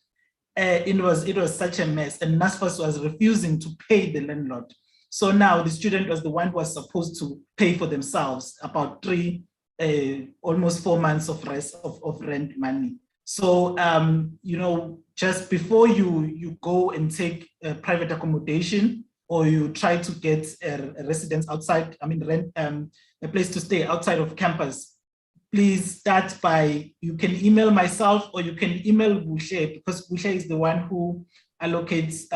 It was such a mess, and NSFAS was refusing to pay the landlord. So now the student was the one who was supposed to pay for themselves about almost 4 months of rent money. So just before you go and take a private accommodation, or you try to get a residence outside, a place to stay outside of campus, please start by, you can email myself or you can email Boucher, because Boucher is the one who allocates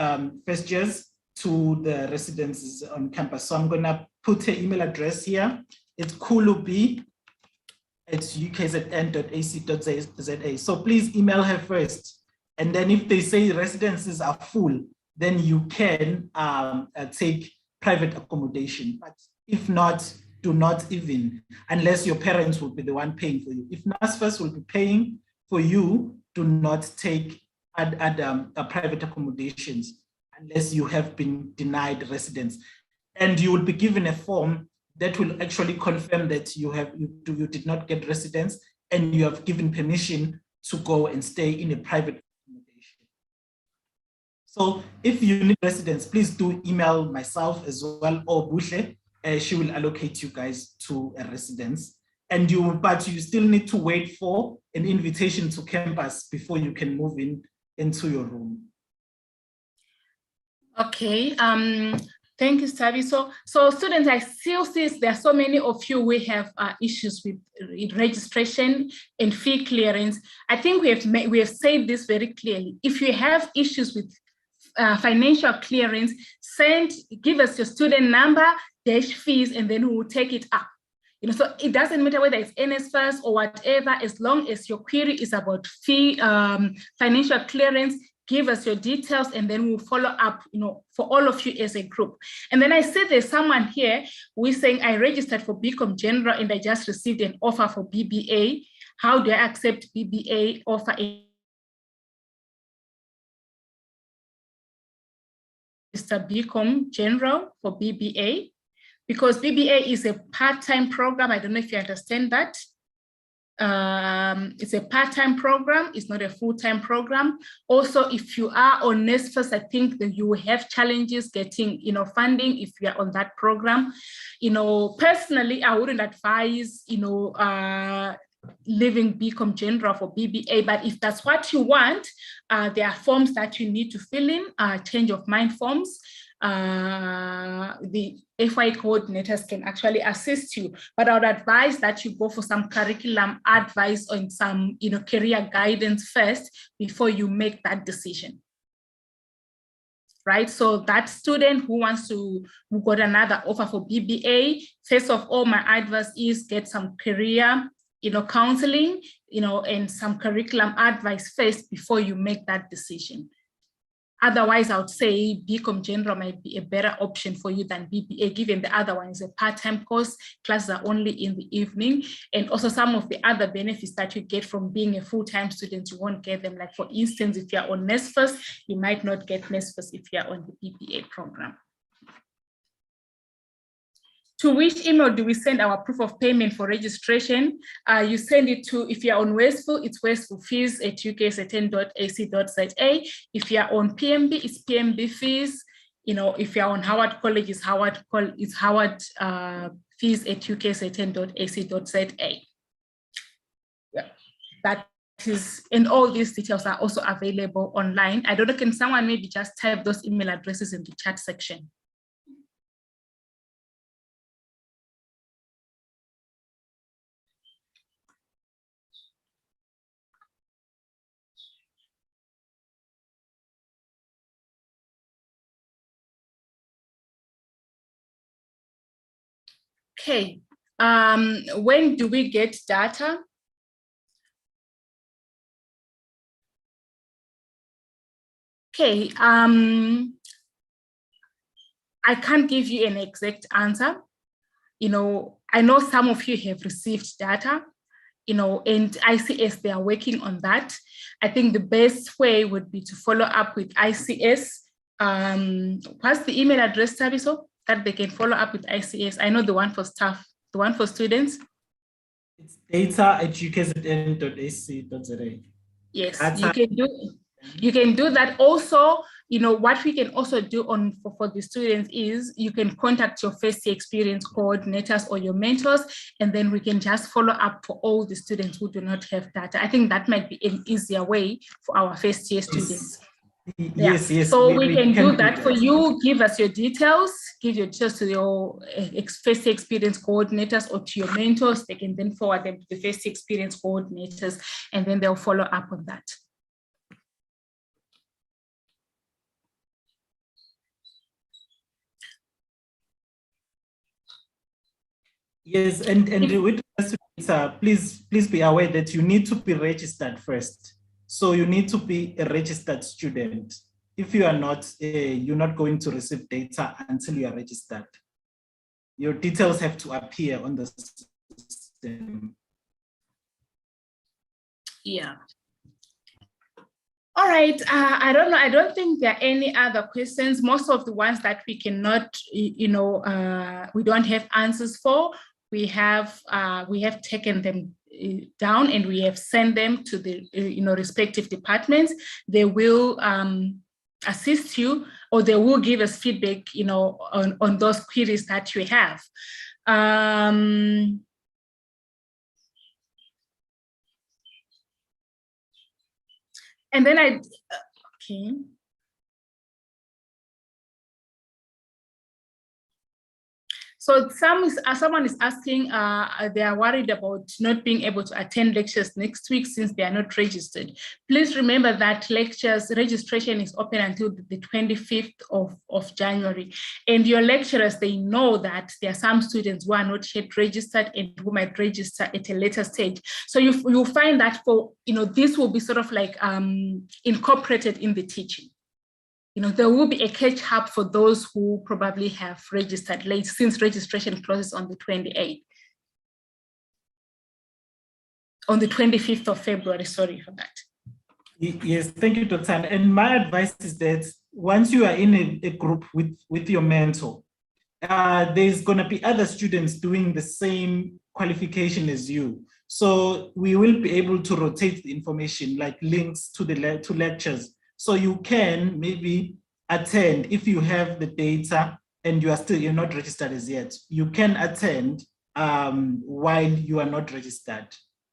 first years to the residences on campus. So I'm gonna put her email address here. It's kulubi@ukzn.ac.za. So please email her first. And then if they say residences are full, then you can take private accommodation. But if not, do not even, unless your parents will be the one paying for you. If NSFAS will be paying for you, do not take private accommodations unless you have been denied residence. And you will be given a form that will actually confirm that you did not get residence and you have given permission to go and stay in a private accommodation. So if you need residence, please do email myself as well, or Bushle. She will allocate you guys to a residence. And but you still need to wait for an invitation to campus before you can move into your room. Okay. Thank you, Sabi. So students, I still see there are so many of you we have issues with registration and fee clearance. I think we have said this very clearly. If you have issues with financial clearance, give us your student number, dash fees, and then we will take it up. You know, so it doesn't matter whether it's NSFAS or whatever, as long as your query is about fee, financial clearance, give us your details, and then we'll follow up, you know, for all of you as a group. And then I see there's someone here who is saying, I registered for BCom General and I just received an offer for BBA. How do I accept BBA offer? Mr. BCom General for BBA, because BBA is a part-time program. I don't know if you understand that. It's a part-time program, it's not a full-time program. Also, if you are on NSFAS, I think that you will have challenges getting, you know, funding if you are on that program. You know, personally, I wouldn't advise, you know, leaving BCom General for BBA, but if that's what you want, there are forms that you need to fill in, change of mind forms. The FYE coordinators can actually assist you, but I would advise that you go for some curriculum advice or some, you know, career guidance first before you make that decision. Right, so that student who got another offer for BBA, first of all, my advice is get some career, you know, counseling, you know, and some curriculum advice first before you make that decision. Otherwise, I would say BCom General might be a better option for you than BBA, given the other one is a part-time course, classes are only in the evening, and also some of the other benefits that you get from being a full-time student, you won't get them. Like, for instance, if you're on NSFAS, you might not get NSFAS if you're on the BBA program. To which email do we send our proof of payment for registration? You send it to, if you're on Westful, it's westfulfees@ukzn.ac.za. If you're on PMB, it's PMB fees. You know, if you're on Howard College, it's Howard fees@ukzn.ac.za. Yeah, that is, and all these details are also available online. I don't know, can someone maybe just type those email addresses in the chat section? Okay, when do we get data? Okay, I can't give you an exact answer. You know, I know some of you have received data, you know, and ICS, they are working on that. I think the best way would be to follow up with ICS. What's the email address, Tabiso, that they can follow up with ICS? I know the one for staff, the one for students. It's data@ukzn.ac.za. Yes, Data. you can do that. Also, you know, what we can also do for the students is you can contact your first year experience coordinators or your mentors, and then we can just follow up for all the students who do not have data. I think that might be an easier way for our first year students. Yes, yes. So we can do that for you. Give us your details, give your details to your first experience coordinators or to your mentors. They can then forward them to the first experience coordinators, and then they'll follow up on that. Yes, and with please be aware that you need to be registered first. So you need to be a registered student. If you are not, you're not going to receive data until you are registered. Your details have to appear on the system. Yeah. All right, I don't know. I don't think there are any other questions. Most of the ones that we cannot, we don't have answers for, we have taken them down and we have sent them to the, respective departments. They will assist you, or they will give us feedback, on those queries that you have. And then okay. So someone is asking, they are worried about not being able to attend lectures next week since they are not registered. Please remember that lectures registration is open until the 25th of January. And your lecturers, they know that there are some students who are not yet registered and who might register at a later stage. So you'll find that this will be sort of like incorporated in the teaching. There will be a catch-up for those who probably have registered late, since registration closes on the 28th. On the 25th of February, sorry for that. Yes, thank you, Dr. And my advice is that once you are in a group with your mentor, there's going to be other students doing the same qualification as you. So we will be able to rotate the information, like links to to lectures. So you can maybe attend if you have the data and you're not registered as yet. You can attend while you are not registered,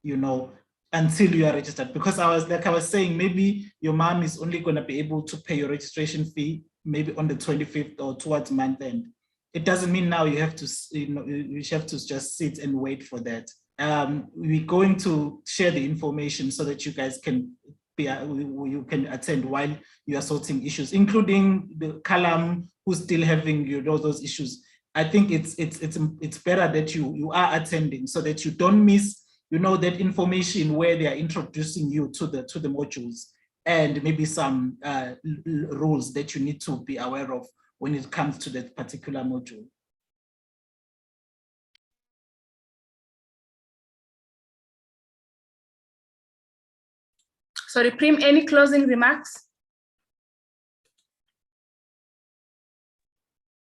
until you are registered. Because I was saying, maybe your mom is only going to be able to pay your registration fee maybe on the 25th or towards month end. It doesn't mean now you have to, you have to just sit and wait for that. We're going to share the information so that you guys can you can attend while you are sorting issues, including the column who's still having those issues. I think it's better that you are attending so that you don't miss that information where they are introducing you to the modules, and maybe some rules that you need to be aware of when it comes to that particular module. Sorry, Prim, any closing remarks?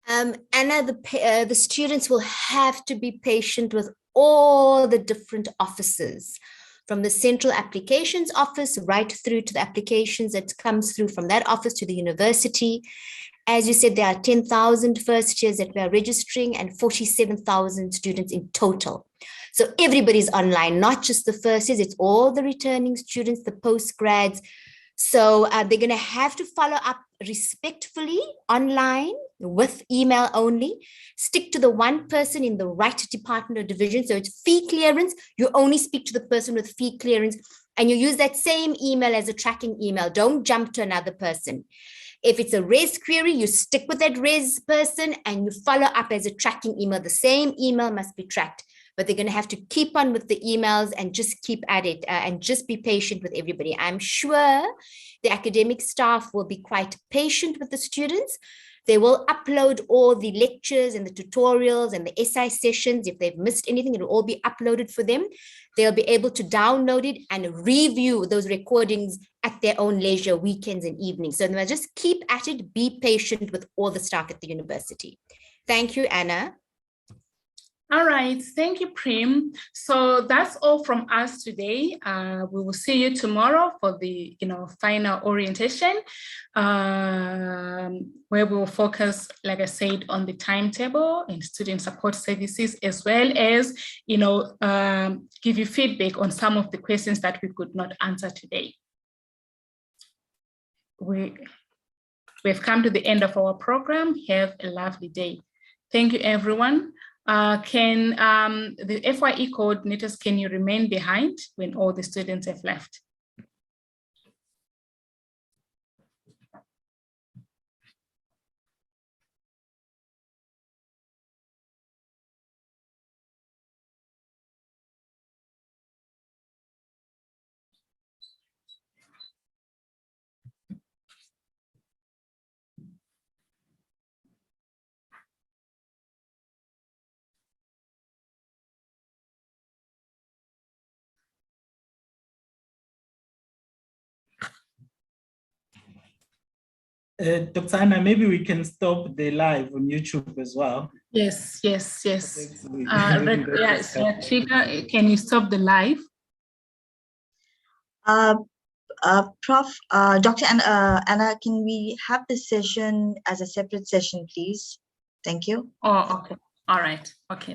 Anna, the students will have to be patient with all the different offices, from the central applications office right through to the applications that comes through from that office to the university. As you said, there are 10,000 first years that we are registering and 47,000 students in total. So everybody's online, not just the first years, it's all the returning students, the postgrads. So they're going to have to follow up respectfully online with email only. Stick to the one person in the right department or division. So it's fee clearance. You only speak to the person with fee clearance, and you use that same email as a tracking email. Don't jump to another person. If it's a res query, you stick with that res person and you follow up as a tracking email. The same email must be tracked, but they're going to have to keep on with the emails and just keep at it and just be patient with everybody. I'm sure the academic staff will be quite patient with the students. They will upload all the lectures and the tutorials and the SI sessions. If they've missed anything, it will all be uploaded for them. They'll be able to download it and review those recordings at their own leisure, weekends and evenings. So they'll just keep at it, be patient with all the staff at the university. Thank you, Anna. All right, thank you, Prim. So that's all from us today. We will see you tomorrow for the final orientation, where we will focus, like I said, on the timetable and student support services, as well as give you feedback on some of the questions that we could not answer today. We've come to the end of our program. Have a lovely day. Thank you, everyone. Can the FYE coordinators, can you remain behind when all the students have left? Dr. Anna, maybe we can stop the live on YouTube as well. Yes, yes, yes. Maybe that Yes, is- Rachika, can you stop the live? Prof, Dr. Anna, can we have this session as a separate session, please? Thank you. Oh, okay. All right. Okay.